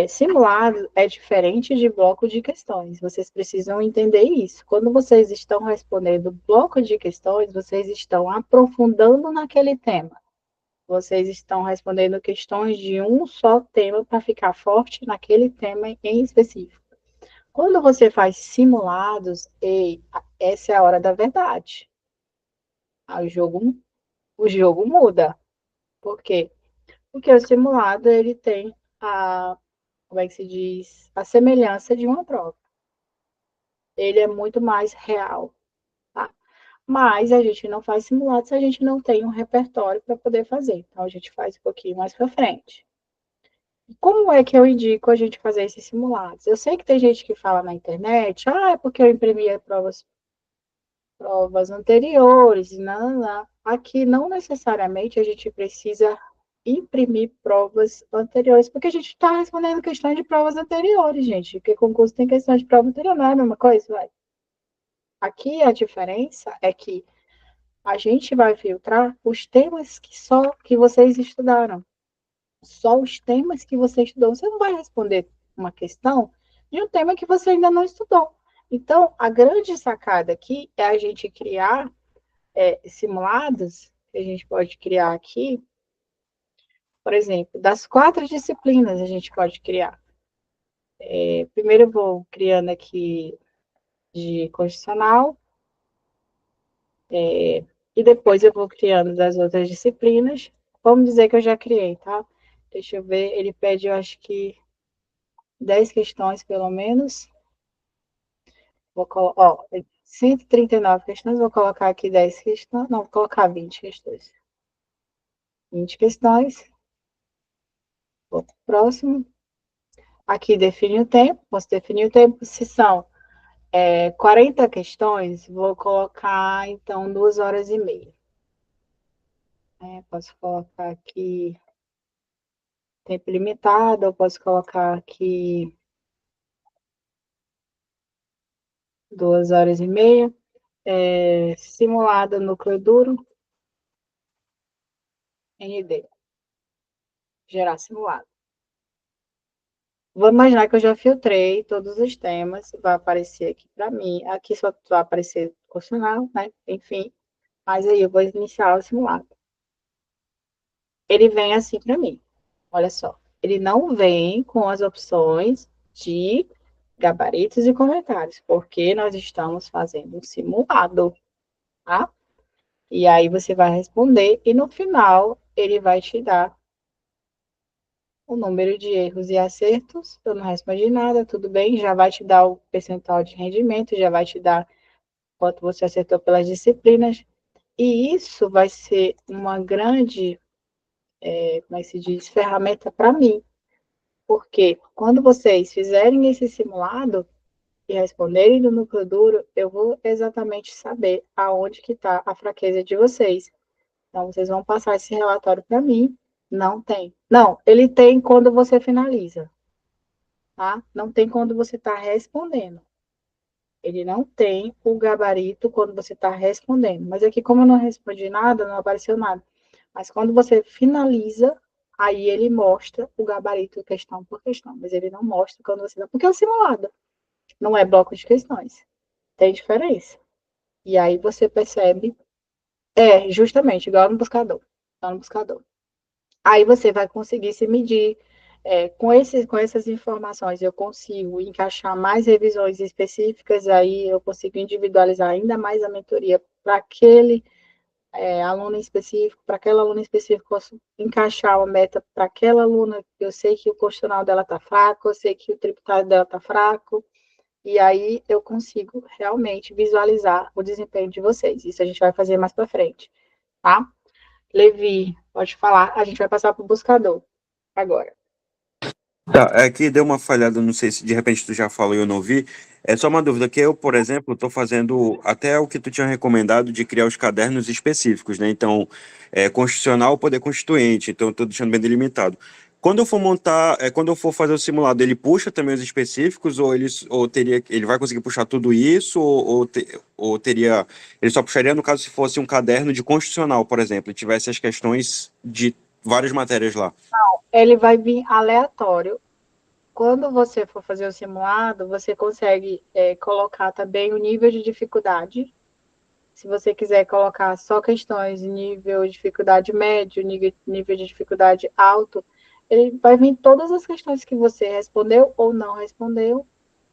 simulado é diferente de bloco de questões, vocês precisam entender isso. Quando vocês estão respondendo bloco de questões, vocês estão aprofundando naquele tema, vocês estão respondendo questões de um só tema para ficar forte naquele tema em específico. Quando você faz simulados, essa é a hora da verdade. O jogo muda. Por quê? Porque o simulado ele tem como é que se diz? A semelhança de uma prova. Ele é muito mais real, tá? Mas a gente não faz simulado se a gente não tem um repertório para poder fazer. Então a gente faz um pouquinho mais para frente. Como é que eu indico a gente fazer esses simulados? Eu sei que tem gente que fala na internet, é porque eu imprimi provas anteriores, não, não. Aqui não necessariamente a gente precisa imprimir provas anteriores, porque a gente está respondendo questões de provas anteriores, gente, porque concurso tem questão de prova anterior, não é a mesma coisa, vai. Aqui a diferença é que a gente vai filtrar os temas que só que vocês estudaram. Só os temas que você estudou. Você não vai responder uma questão de um tema que você ainda não estudou. Então, a grande sacada aqui é a gente criar simulados, que a gente pode criar aqui, por exemplo, das 4 disciplinas a gente pode criar. Primeiro eu vou criando aqui de constitucional, e depois eu vou criando das outras disciplinas. Vamos dizer que eu já criei, tá? Deixa eu ver, ele pede, eu acho que 10 questões, pelo menos. Vou colocar, ó, 139 questões, vou colocar aqui 10 questões, não, vou colocar 20 questões. 20 questões. Vou para o próximo. Aqui define o tempo, posso definir o tempo. Se são 40 questões, vou colocar, então, 2 horas e meia. Posso colocar aqui tempo limitado, eu posso colocar aqui 2 horas e meia. Simulado núcleo duro, ND. Gerar simulado. Vou imaginar que eu já filtrei todos os temas, vai aparecer aqui para mim. Aqui só vai aparecer o constitucional, né? Enfim, mas aí eu vou iniciar o simulado. Ele vem assim para mim, olha só. Ele não vem com as opções de gabaritos e comentários, porque nós estamos fazendo um simulado, tá? E aí você vai responder e no final ele vai te dar o número de erros e acertos. Eu não respondi nada, tudo bem, já vai te dar o percentual de rendimento, já vai te dar quanto você acertou pelas disciplinas. E isso vai ser uma grande, como é que se diz, ferramenta para mim. Porque quando vocês fizerem esse simulado e responderem no núcleo duro, eu vou exatamente saber aonde que está a fraqueza de vocês. Então, vocês vão passar esse relatório para mim. Não tem. Não, ele tem quando você finaliza, tá? Não tem quando você está respondendo. Ele não tem o gabarito quando você está respondendo. Mas aqui, como eu não respondi nada, não apareceu nada. Mas quando você finaliza, aí ele mostra o gabarito questão por questão. Mas ele não mostra quando você dá. Porque é um simulado, não é bloco de questões. Tem diferença. E aí você percebe. Justamente, igual no buscador. Igual no buscador. Aí você vai conseguir se medir. Com essas informações, eu consigo encaixar mais revisões específicas, aí eu consigo individualizar ainda mais a mentoria para aquele aluno específico, para aquela aluna específica, posso encaixar uma meta para aquela aluna, eu sei que o constitucional dela está fraco, eu sei que o tributário dela está fraco, e aí eu consigo realmente visualizar o desempenho de vocês. Isso a gente vai fazer mais para frente, tá? Levi, pode falar, a gente vai passar para o buscador agora. Tá, aqui deu uma falhada, não sei se de repente tu já falou e eu não vi. É só uma dúvida, que eu, por exemplo, estou fazendo até o que tu tinha recomendado de criar os cadernos específicos, né? Então, constitucional, poder constituinte, então estou deixando bem delimitado. Quando eu for montar, quando eu for fazer o simulado, ele puxa também os específicos, ele vai conseguir puxar tudo isso, ou teria, ele só puxaria no caso se fosse um caderno de constitucional, por exemplo, e tivesse as questões de várias matérias lá. Ele vai vir aleatório. Quando você for fazer o simulado, você consegue colocar também o nível de dificuldade. Se você quiser colocar só questões de nível de dificuldade médio, nível de dificuldade alto, ele vai vir todas as questões que você respondeu ou não respondeu,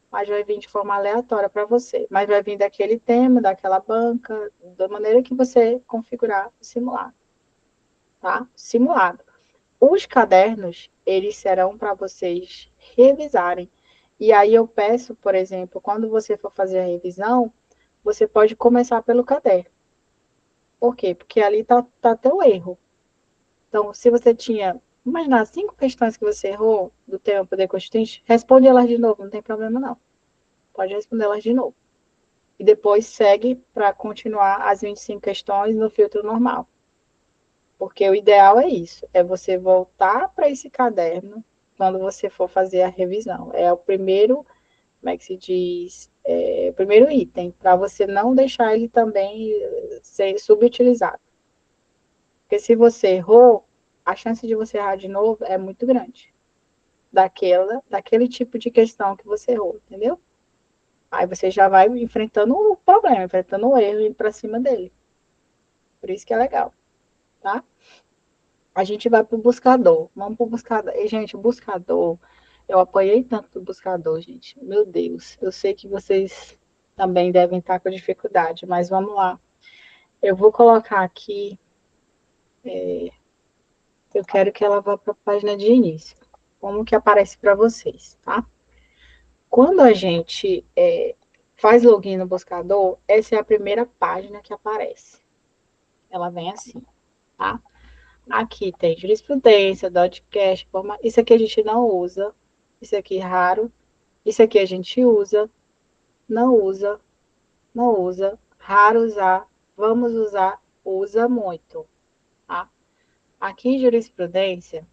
mas vai vir de forma aleatória para você. Mas vai vir daquele tema, daquela banca, da maneira que você configurar o simulado. Tá? Simulado. Os cadernos, eles serão para vocês revisarem. E aí eu peço, por exemplo, quando você for fazer a revisão, você pode começar pelo caderno. Por quê? Porque ali tá teu erro. Então, se você tinha Imaginar 5 questões que você errou do tema poder constituinte, responde elas de novo, não tem problema não. Pode responder elas de novo. E depois segue para continuar as 25 questões no filtro normal. Porque o ideal é isso, é você voltar para esse caderno quando você for fazer a revisão. É o primeiro, como é que se diz, o primeiro item, para você não deixar ele também ser subutilizado. Porque se você errou, a chance de você errar de novo é muito grande. Daquele tipo de questão que você errou, entendeu? Aí você já vai enfrentando o problema, enfrentando o erro e indo para cima dele. Por isso que é legal, tá? A gente vai para o buscador. Vamos para o buscador. E, gente, o buscador, eu apoiei tanto do buscador, gente. Meu Deus, eu sei que vocês também devem estar com dificuldade, mas vamos lá. Eu vou colocar aqui, eu quero que ela vá para a página de início. Como que aparece para vocês, tá? Quando a gente faz login no buscador, essa é a primeira página que aparece. Ela vem assim, tá? Aqui tem jurisprudência, dotcast, isso aqui a gente não usa, isso aqui é raro, isso aqui a gente usa, não usa, não usa, raro usar, vamos usar, usa muito, tá? Aqui em jurisprudência,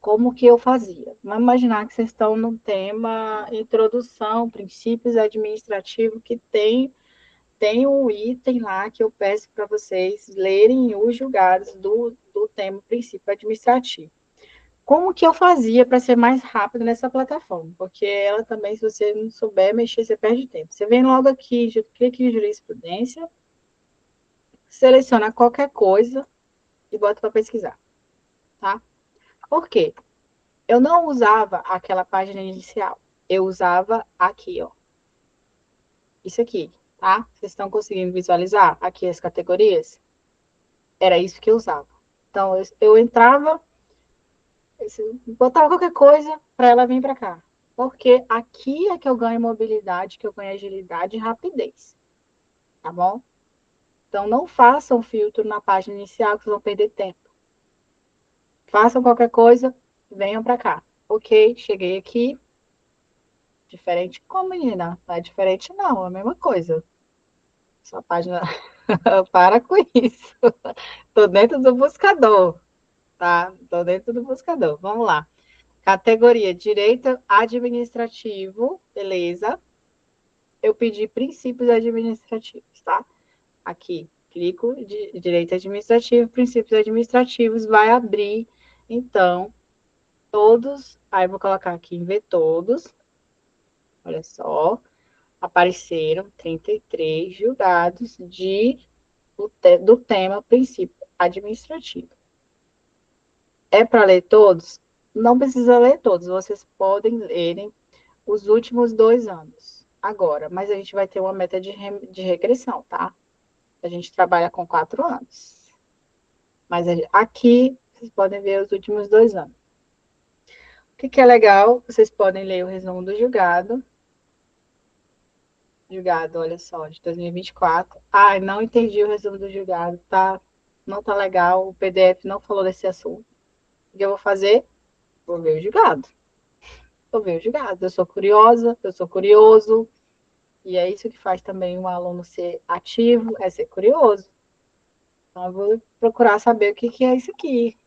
como que eu fazia? Vamos imaginar que vocês estão no tema introdução, princípios administrativos, que tem um item lá que eu peço para vocês lerem os julgados do tema princípio administrativo. Como que eu fazia para ser mais rápido nessa plataforma? Porque ela também, se você não souber mexer, você perde tempo. Você vem logo aqui, clique em jurisprudência, seleciona qualquer coisa e bota para pesquisar, tá? Por quê? Eu não usava aquela página inicial. Eu usava aqui, ó. Isso aqui, tá? Vocês estão conseguindo visualizar aqui as categorias? Era isso que eu usava. Então, eu entrava, botava qualquer coisa para ela vir para cá. Porque aqui é que eu ganho mobilidade, que eu ganho agilidade e rapidez. Tá bom? Então, não façam filtro na página inicial, que vocês vão perder tempo. Façam qualquer coisa, venham para cá. Ok, cheguei aqui. Diferente como, menina? Não é diferente, não, é a mesma coisa. Sua página. Para com isso. Tô dentro do buscador, tá? Tô dentro do buscador. Vamos lá. Categoria Direito Administrativo, beleza? Eu pedi princípios administrativos, tá? Aqui, clico de Direito Administrativo, princípios administrativos, vai abrir, então, todos, aí eu vou colocar aqui em ver todos, olha só, apareceram 33 julgados do tema princípio administrativo. É para ler todos? Não precisa ler todos, vocês podem lerem os últimos 2 anos agora, mas a gente vai ter uma meta de regressão, tá? A gente trabalha com 4 anos. Mas aqui vocês podem ver os últimos 2 anos. O que é legal? Vocês podem ler o resumo do julgado. Julgado, olha só, de 2024. Ai, não entendi o resumo do julgado, tá? Não tá legal, o PDF não falou desse assunto. O que eu vou fazer? Vou ver o julgado. Vou ver o julgado. Eu sou curiosa, eu sou curioso. E é isso que faz também um aluno ser ativo, é ser curioso. Então, eu vou procurar saber o que é isso aqui.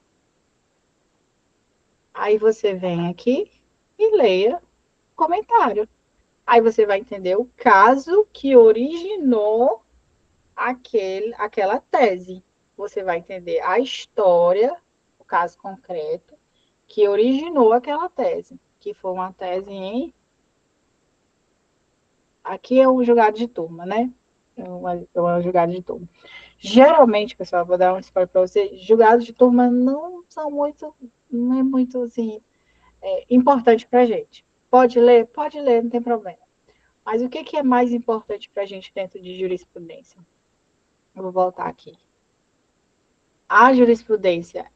Aí você vem aqui e leia o comentário. Aí você vai entender o caso que originou aquela tese. Você vai entender a história, o caso concreto, que originou aquela tese, que foi uma tese em. Aqui é um julgado de turma, né? É um julgado de turma. Geralmente, pessoal, vou dar um spoiler para você, julgados de turma não são muito, não é muito assim, importante para a gente. Pode ler? Pode ler, não tem problema. Mas o que é mais importante para a gente dentro de jurisprudência? Eu vou voltar aqui. A jurisprudência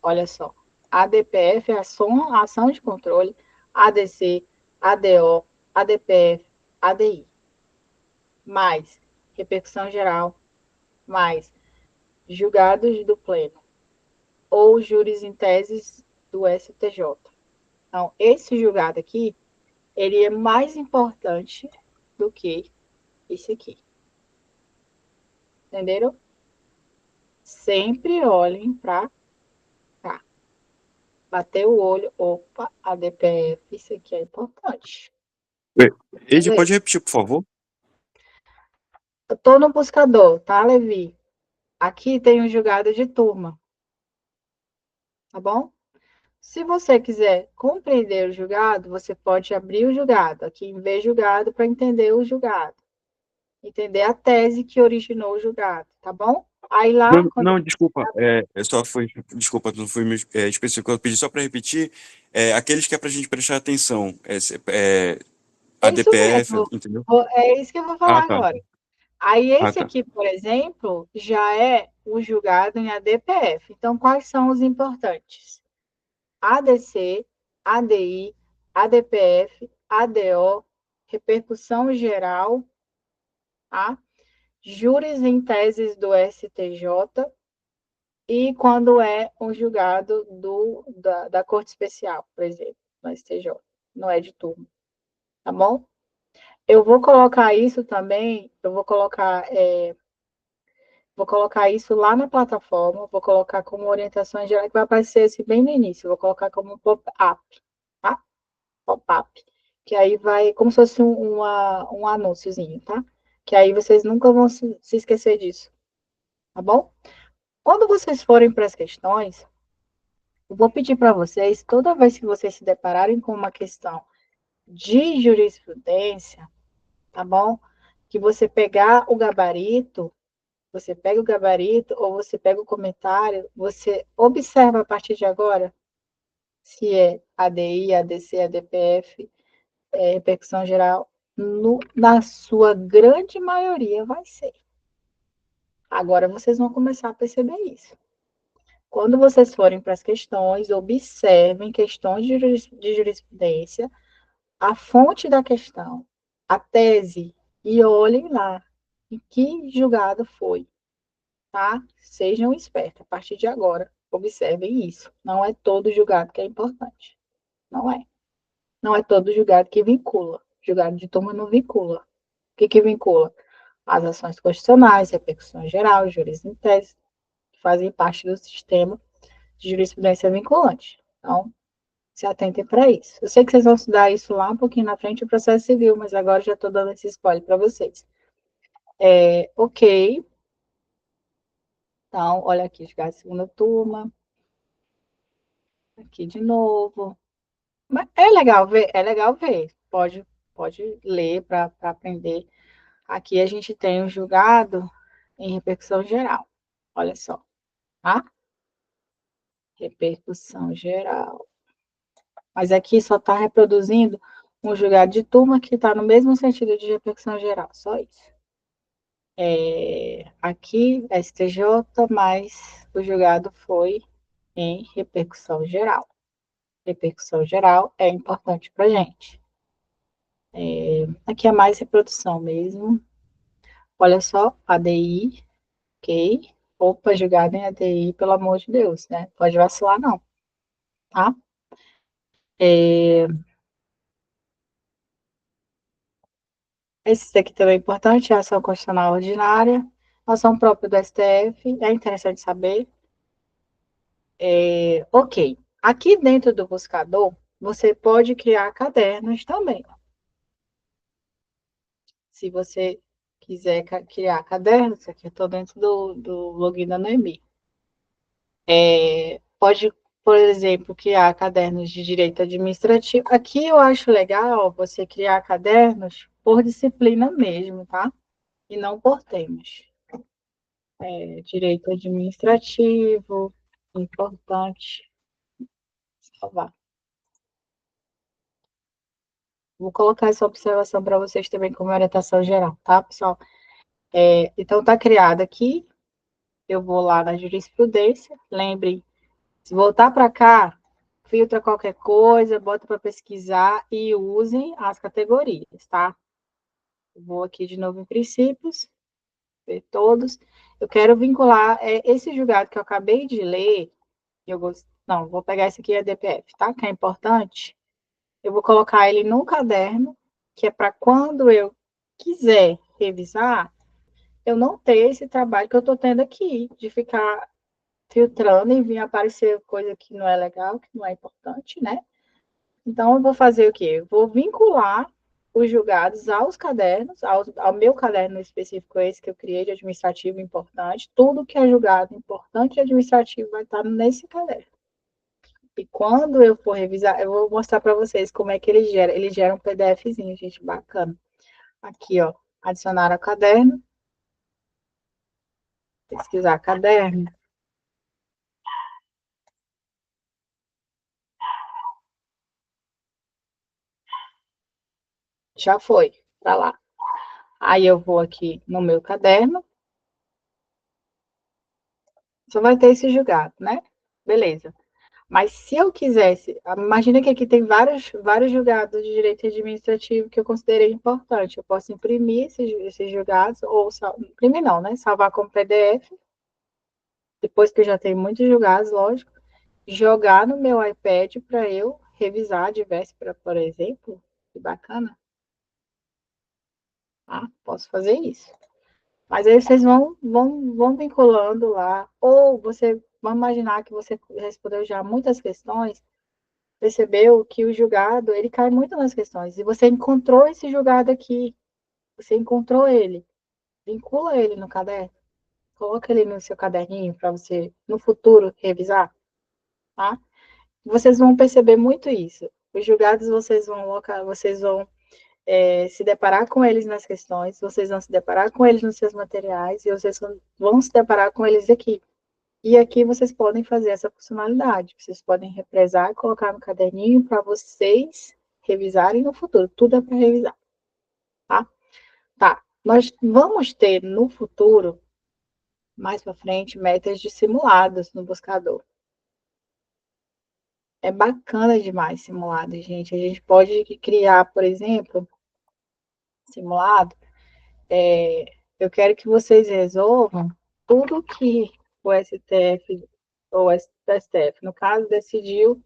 olha só, ADPF, ação de controle, ADC, ADO, ADPF, ADI, mais repercussão geral, mais julgados do pleno, ou júris em teses do STJ. Então, esse julgado aqui, ele é mais importante do que esse aqui. Entenderam? Sempre olhem para cá. Bater o olho, opa, ADPF, isso aqui é importante. Ed, pode repetir, por favor? Eu estou no buscador, tá, Levi? Aqui tem um julgado de turma. Tá bom? Se você quiser compreender o julgado, você pode abrir o julgado, aqui em ver julgado, para entender o julgado. Entender a tese que originou o julgado, tá bom? Aí lá, Não, quando... não, desculpa. Desculpa, não foi específico. Eu pedi só para repetir. Aqueles que é para a gente prestar atenção. É isso ADPF, mesmo. entendeu? É isso que eu vou Ah, falar tá. agora. Aí Ah, esse tá. aqui, por exemplo, já é o julgado em ADPF. Então, quais são os importantes? ADC, ADI, ADPF, ADO, repercussão geral, tá? Júris em teses do STJ e quando é um julgado da Corte Especial, por exemplo, no STJ, não é de turma, tá bom? Eu vou colocar isso também, vou colocar isso lá na plataforma, vou colocar como orientações gerais, que vai aparecer assim, bem no início, vou colocar como pop-up, tá? Pop-up, que aí vai, como se fosse um anúnciozinho, tá? Que aí vocês nunca vão se esquecer disso, tá bom? Quando vocês forem para as questões, eu vou pedir para vocês, toda vez que vocês se depararem com uma questão de jurisprudência, tá bom? Que você pegar o gabarito, você pega o gabarito ou você pega o comentário, você observa a partir de agora se é ADI, ADC, ADPF, repercussão geral, na sua grande maioria vai ser. Agora vocês vão começar a perceber isso. Quando vocês forem para as questões, observem questões de jurisprudência, a fonte da questão, a tese, e olhem lá em que julgado foi, tá? Sejam espertos. A partir de agora, observem isso. Não é todo julgado que é importante. Não é. Não é todo julgado que vincula. Julgado de turma não vincula. O que vincula? As ações constitucionais, repercussão geral, juris em tese, que fazem parte do sistema de jurisprudência vinculante. Então, se atentem para isso. Eu sei que vocês vão estudar isso lá um pouquinho na frente, o processo civil, mas agora já estou dando esse spoiler para vocês. Ok. Então, olha aqui, julgado de segunda turma. Aqui de novo. Mas é legal ver, é legal ver. Pode ler para aprender. Aqui a gente tem o julgado em repercussão geral. Olha só, tá? Repercussão geral. Mas aqui só está reproduzindo um julgado de turma que está no mesmo sentido de repercussão geral, só isso. Aqui, STJ, mas o julgado foi em repercussão geral. Repercussão geral é importante para a gente. Aqui é mais reprodução mesmo. Olha só, ADI, ok? Opa, julgado em ADI, pelo amor de Deus, né? Pode vacilar, não, tá? Esse aqui também é importante, é a ação constitucional ordinária, ação própria do STF, é interessante saber. Ok, aqui dentro do buscador, você pode criar cadernos também. Se você quiser criar cadernos, aqui eu estou dentro do login da Noemi. Pode, por exemplo, criar cadernos de direito administrativo. Aqui eu acho legal você criar cadernos por disciplina mesmo, tá? E não por temas. Direito administrativo, importante. Salvar. Vou colocar essa observação para vocês também como orientação geral, tá, pessoal? Então, está criado aqui. Eu vou lá na jurisprudência. Lembrem, se voltar para cá, filtra qualquer coisa, bota para pesquisar e usem as categorias, tá? Vou aqui de novo em princípios, ver todos. Eu quero vincular esse julgado que eu acabei de ler, Não, vou pegar esse aqui, é DPF, tá? Que é importante. Eu vou colocar ele num caderno, que é para quando eu quiser revisar, eu não ter esse trabalho que eu estou tendo aqui, de ficar filtrando e vir aparecer coisa que não é legal, que não é importante, né? Então, eu vou fazer o quê? Eu vou vincular os julgados aos cadernos, ao meu caderno específico, esse que eu criei de administrativo importante. Tudo que é julgado importante de administrativo vai estar nesse caderno. E quando eu for revisar, eu vou mostrar para vocês como é que ele gera. Ele gera um PDFzinho, gente, bacana. Aqui, ó, adicionar ao caderno. Pesquisar caderno. Já foi, para lá. Aí eu vou aqui no meu caderno. Só vai ter esse julgado, né? Beleza. Mas se eu quisesse, imagina que aqui tem vários julgados de direito administrativo que eu considerei importante. Eu posso imprimir esses julgados, ou imprimir não, né? Salvar como PDF, depois que eu já tenho muitos julgados, lógico, jogar no meu iPad para eu revisar de véspera, por exemplo. Que bacana. Ah, posso fazer isso. Mas aí vocês vão vinculando lá, ou vamos imaginar que você respondeu já muitas questões, percebeu que o julgado, ele cai muito nas questões, e você encontrou esse julgado aqui, você encontrou ele, vincula ele no caderno, coloca ele no seu caderninho para você, no futuro, revisar, tá? Vocês vão perceber muito isso. Os julgados vocês vão se deparar com eles nas questões, vocês vão se deparar com eles nos seus materiais, e vocês vão se deparar com eles aqui. E aqui vocês podem fazer essa funcionalidade. Vocês podem represar e colocar no caderninho para vocês revisarem no futuro. Tudo é para revisar. Tá? Tá. Nós vamos ter no futuro, mais para frente, metas de simulados no buscador. É bacana demais simulado, gente. A gente pode criar, por exemplo, simulado. Eu quero que vocês resolvam tudo que o STF ou o STF, no caso, decidiu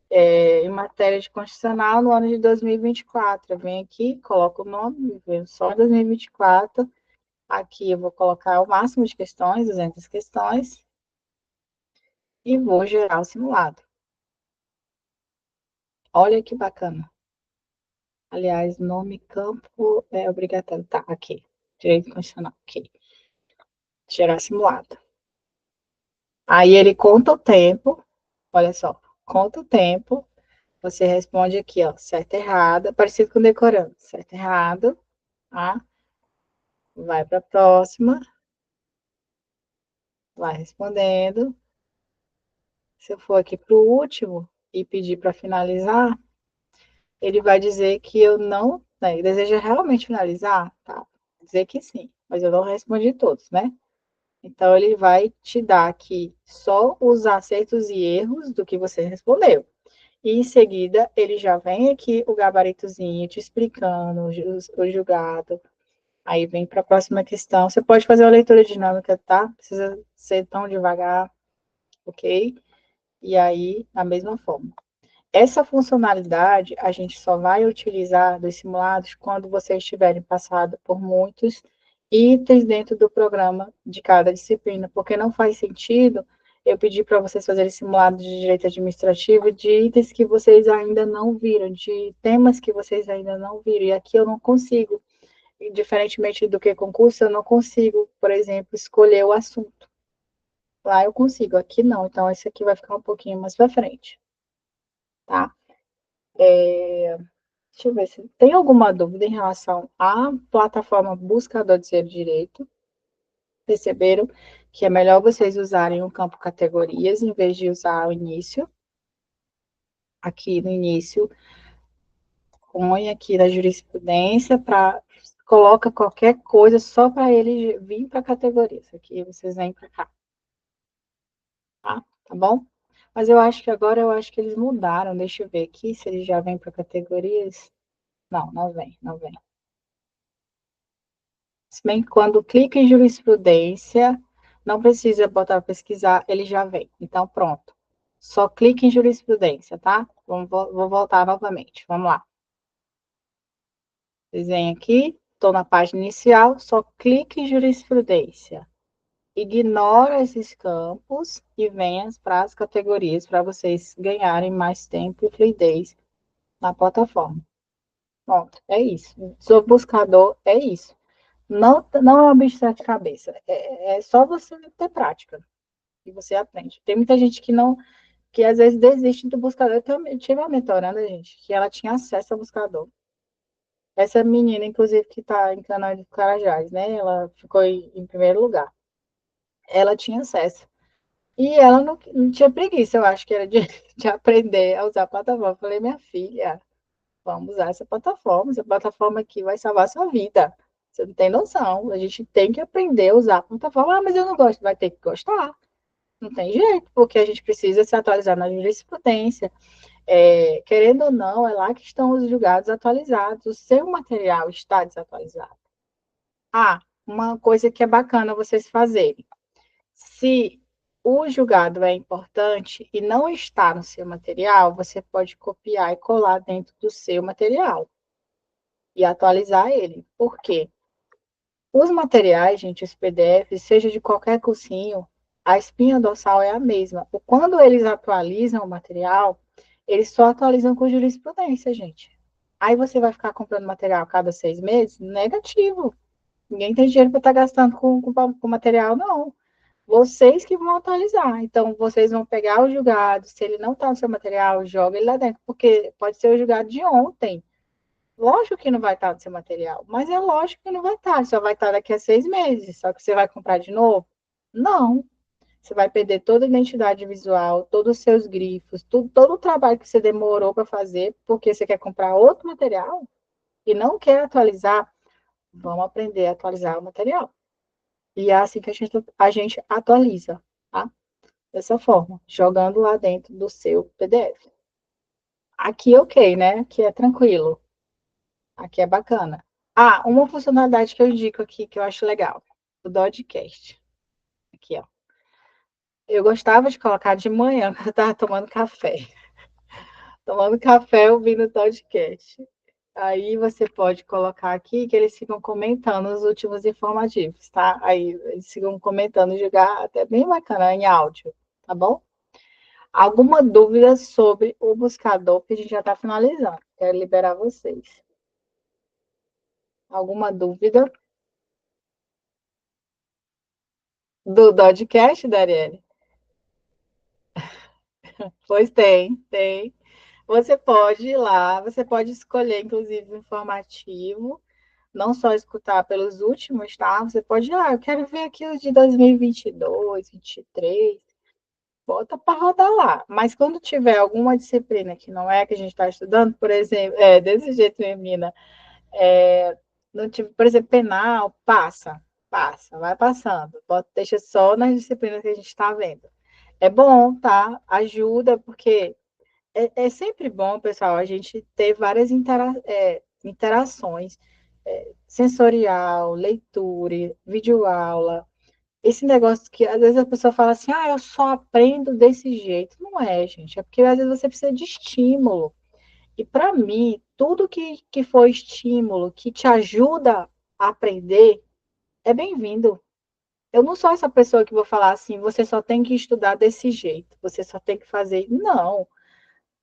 em matéria de constitucional no ano de 2024. Eu venho aqui, coloco o nome, venho só em 2024. Aqui eu vou colocar o máximo de questões, 200 questões, e vou gerar o simulado. Olha que bacana. Aliás, nome campo é obrigatório. Tá, aqui. Direito constitucional, aqui. Gerar simulado. Aí ele conta o tempo, olha só, conta o tempo, você responde aqui, ó, certo, errado, parecido com decorando, certo, errado, tá? Vai para a próxima, vai respondendo. Se eu for aqui para o último e pedir para finalizar, ele vai dizer que eu não, né, deseja realmente finalizar, tá? Dizer que sim, mas eu não respondi todos, né? Então, ele vai te dar aqui só os acertos e erros do que você respondeu. E em seguida, ele já vem aqui o gabaritozinho te explicando o julgado. Aí vem para a próxima questão. Você pode fazer uma leitura dinâmica, tá? Precisa ser tão devagar, ok? E aí, da mesma forma. Essa funcionalidade a gente só vai utilizar dos simulados quando vocês tiverem passado por muitos itens dentro do programa de cada disciplina, porque não faz sentido eu pedir para vocês fazerem simulado de direito administrativo de itens que vocês ainda não viram, de temas que vocês ainda não viram, e aqui eu não consigo, diferentemente do que concurso, eu não consigo, por exemplo, escolher o assunto. Lá eu consigo, aqui não, então esse aqui vai ficar um pouquinho mais para frente, tá? Deixa eu ver se tem alguma dúvida em relação à plataforma Buscador de Ser Direito. Perceberam que é melhor vocês usarem o campo categorias em vez de usar o início. Aqui no início, põe aqui na jurisprudência para coloca qualquer coisa só para ele vir para a categoria. Isso aqui vocês vêm para cá. Tá bom? Mas eu acho que eles mudaram. Deixa eu ver aqui se eles já vêm para categorias. Não, não vem, não vem. Se bem que quando clica em jurisprudência, não precisa botar pesquisar, ele já vem. Então, pronto. Só clique em jurisprudência, tá? Vou voltar novamente. Vamos lá. Desenho aqui, estou na página inicial, só clique em jurisprudência. Ignora esses campos e venha para as categorias para vocês ganharem mais tempo e fluidez na plataforma. Pronto, é isso. Sobre buscador, é isso. Não, não é um bicho de sete cabeças. É só você ter prática e você aprende. Tem muita gente que não, que às vezes desiste do buscador. Eu também tive uma mentoranda, gente, que ela tinha acesso ao buscador. Essa menina, inclusive, que está em Canal de Carajás, né? Ela ficou em primeiro lugar. Ela tinha acesso. E ela não tinha preguiça, eu acho que era de aprender a usar a plataforma. Eu falei, minha filha, vamos usar essa plataforma aqui vai salvar a sua vida. Você não tem noção. A gente tem que aprender a usar a plataforma. Ah, mas eu não gosto. Vai ter que gostar. Não tem jeito, porque a gente precisa se atualizar na jurisprudência. Querendo ou não, é lá que estão os julgados atualizados. O seu material está desatualizado. Ah, uma coisa que é bacana vocês fazerem. Se o julgado é importante e não está no seu material, você pode copiar e colar dentro do seu material e atualizar ele. Por quê? Os materiais, gente, os PDFs, seja de qualquer cursinho, a espinha dorsal é a mesma. Quando eles atualizam o material, eles só atualizam com jurisprudência, gente. Aí você vai ficar comprando material a cada 6 meses? Negativo. Ninguém tem dinheiro para estar gastando com material, não. Vocês que vão atualizar. Então, vocês vão pegar o julgado, se ele não está no seu material, joga ele lá dentro, porque pode ser o julgado de ontem. Lógico que não vai estar no seu material, mas é lógico que não vai estar, só vai estar daqui a 6 meses. Só que você vai comprar de novo? Não. Você vai perder toda a identidade visual, todos os seus grifos, todo o trabalho que você demorou para fazer, porque você quer comprar outro material e não quer atualizar. Vamos aprender a atualizar o material. E é assim que a gente atualiza, tá? Dessa forma, jogando lá dentro do seu PDF. Aqui, ok, né? Aqui é tranquilo. Aqui é bacana. Ah, uma funcionalidade que eu indico aqui, que eu acho legal. O Dodcast. Aqui, ó. Eu gostava de colocar de manhã, quando eu estava tomando café. Tomando café, ouvindo o Dodcast. Aí você pode colocar aqui que eles ficam comentando os últimos informativos, tá? Aí eles ficam comentando, jogar até bem bacana em áudio, tá bom? Alguma dúvida sobre o buscador, que a gente já está finalizando. Quero liberar vocês. Alguma dúvida do Dodcast, Dariane? Pois tem. Você pode ir lá, você pode escolher, inclusive, o informativo, não só escutar pelos últimos, tá? Você pode ir lá, eu quero ver aqui os de 2022, 23, bota para rodar lá. Mas quando tiver alguma disciplina que não é que a gente está estudando, por exemplo, desse jeito, menina, não tive, por exemplo, penal, passa, vai passando. Deixa só nas disciplinas que a gente está vendo. É bom, tá? Ajuda, porque é sempre bom, pessoal, a gente ter várias interações, sensorial, leitura, videoaula. Esse negócio que às vezes a pessoa fala assim, ah, eu só aprendo desse jeito. Não é, gente, é porque às vezes você precisa de estímulo. E para mim, tudo que for estímulo, que te ajuda a aprender, é bem-vindo. Eu não sou essa pessoa que vou falar assim, você só tem que estudar desse jeito, você só tem que fazer. Não.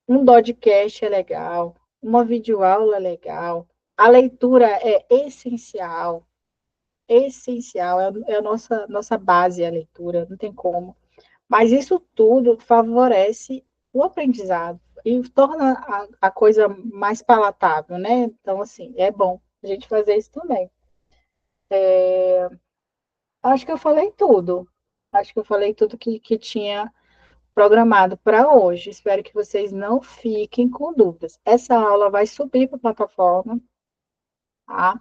Um podcast é legal, uma videoaula é legal, a leitura é essencial. Essencial, é a nossa base a leitura, não tem como. Mas isso tudo favorece o aprendizado e torna a coisa mais palatável, né? Então, assim, é bom a gente fazer isso também. Acho que eu falei tudo. Acho que eu falei tudo que tinha programado para hoje. Espero que vocês não fiquem com dúvidas. Essa aula vai subir para a plataforma, tá?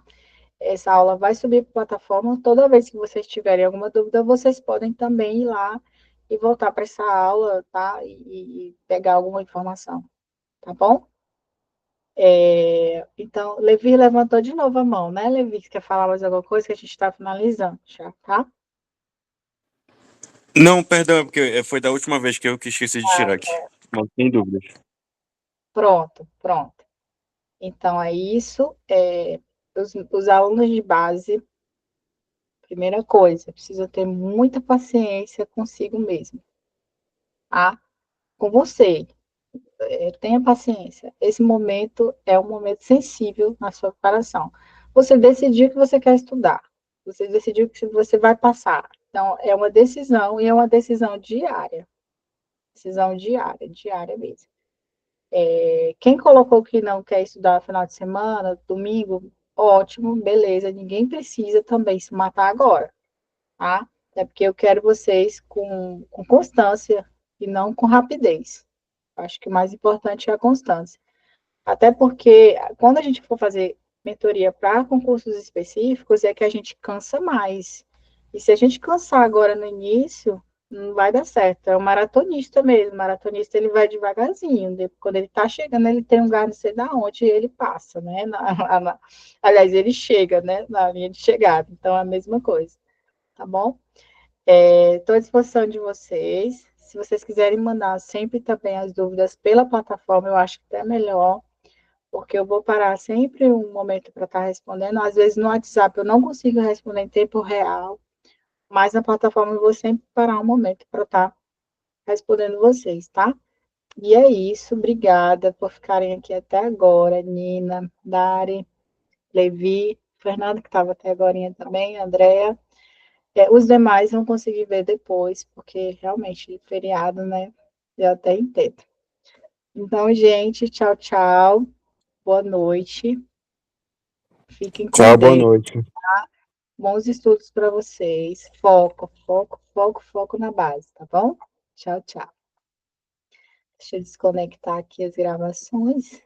Essa aula vai subir para a plataforma. Toda vez que vocês tiverem alguma dúvida, vocês podem também ir lá e voltar para essa aula, tá? E pegar alguma informação, tá bom? Então, Levi levantou de novo a mão, né, Levi? Você quer falar mais alguma coisa que a gente está finalizando já, tá? Não, perdão, porque foi da última vez que eu que esqueci de tirar aqui. Mas sem dúvidas. Pronto, pronto. Então, é isso. Os alunos de base, primeira coisa, precisa ter muita paciência consigo mesmo, tá? Com você. Tenha paciência. Esse momento é um momento sensível na sua preparação. Você decidiu que você quer estudar. Você decidiu que você vai passar. Então, é uma decisão e é uma decisão diária. Decisão diária, diária mesmo. Quem colocou que não quer estudar no final de semana, domingo, ótimo, beleza. Ninguém precisa também se matar agora, tá? É porque eu quero vocês com constância e não com rapidez. Acho que o mais importante é a constância. Até porque quando a gente for fazer mentoria para concursos específicos, é que a gente cansa mais. E se a gente cansar agora no início, não vai dar certo. É um maratonista mesmo. O maratonista ele vai devagarzinho. Quando ele está chegando, ele tem um lugar não sei da onde e ele passa, né? Aliás, ele chega, né? Na linha de chegada. Então é a mesma coisa, tá bom? Estou à disposição de vocês. Se vocês quiserem mandar sempre também as dúvidas pela plataforma, eu acho que é melhor porque eu vou parar sempre um momento para estar respondendo. Às vezes no WhatsApp eu não consigo responder em tempo real, mas na plataforma eu vou sempre parar um momento para estar respondendo vocês, tá? E é isso, obrigada por ficarem aqui até agora, Nina, Dari, Levi, Fernando, que estava até agora também, Andréa. Os demais vão conseguir ver depois, porque realmente, feriado, né? Eu até entendo. Então, gente, tchau, tchau. Boa noite. Fiquem com Tchau, boa Deus. noite. Bons estudos para vocês. Foco, foco, foco, foco na base, tá bom? Tchau, tchau. Deixa eu desconectar aqui as gravações.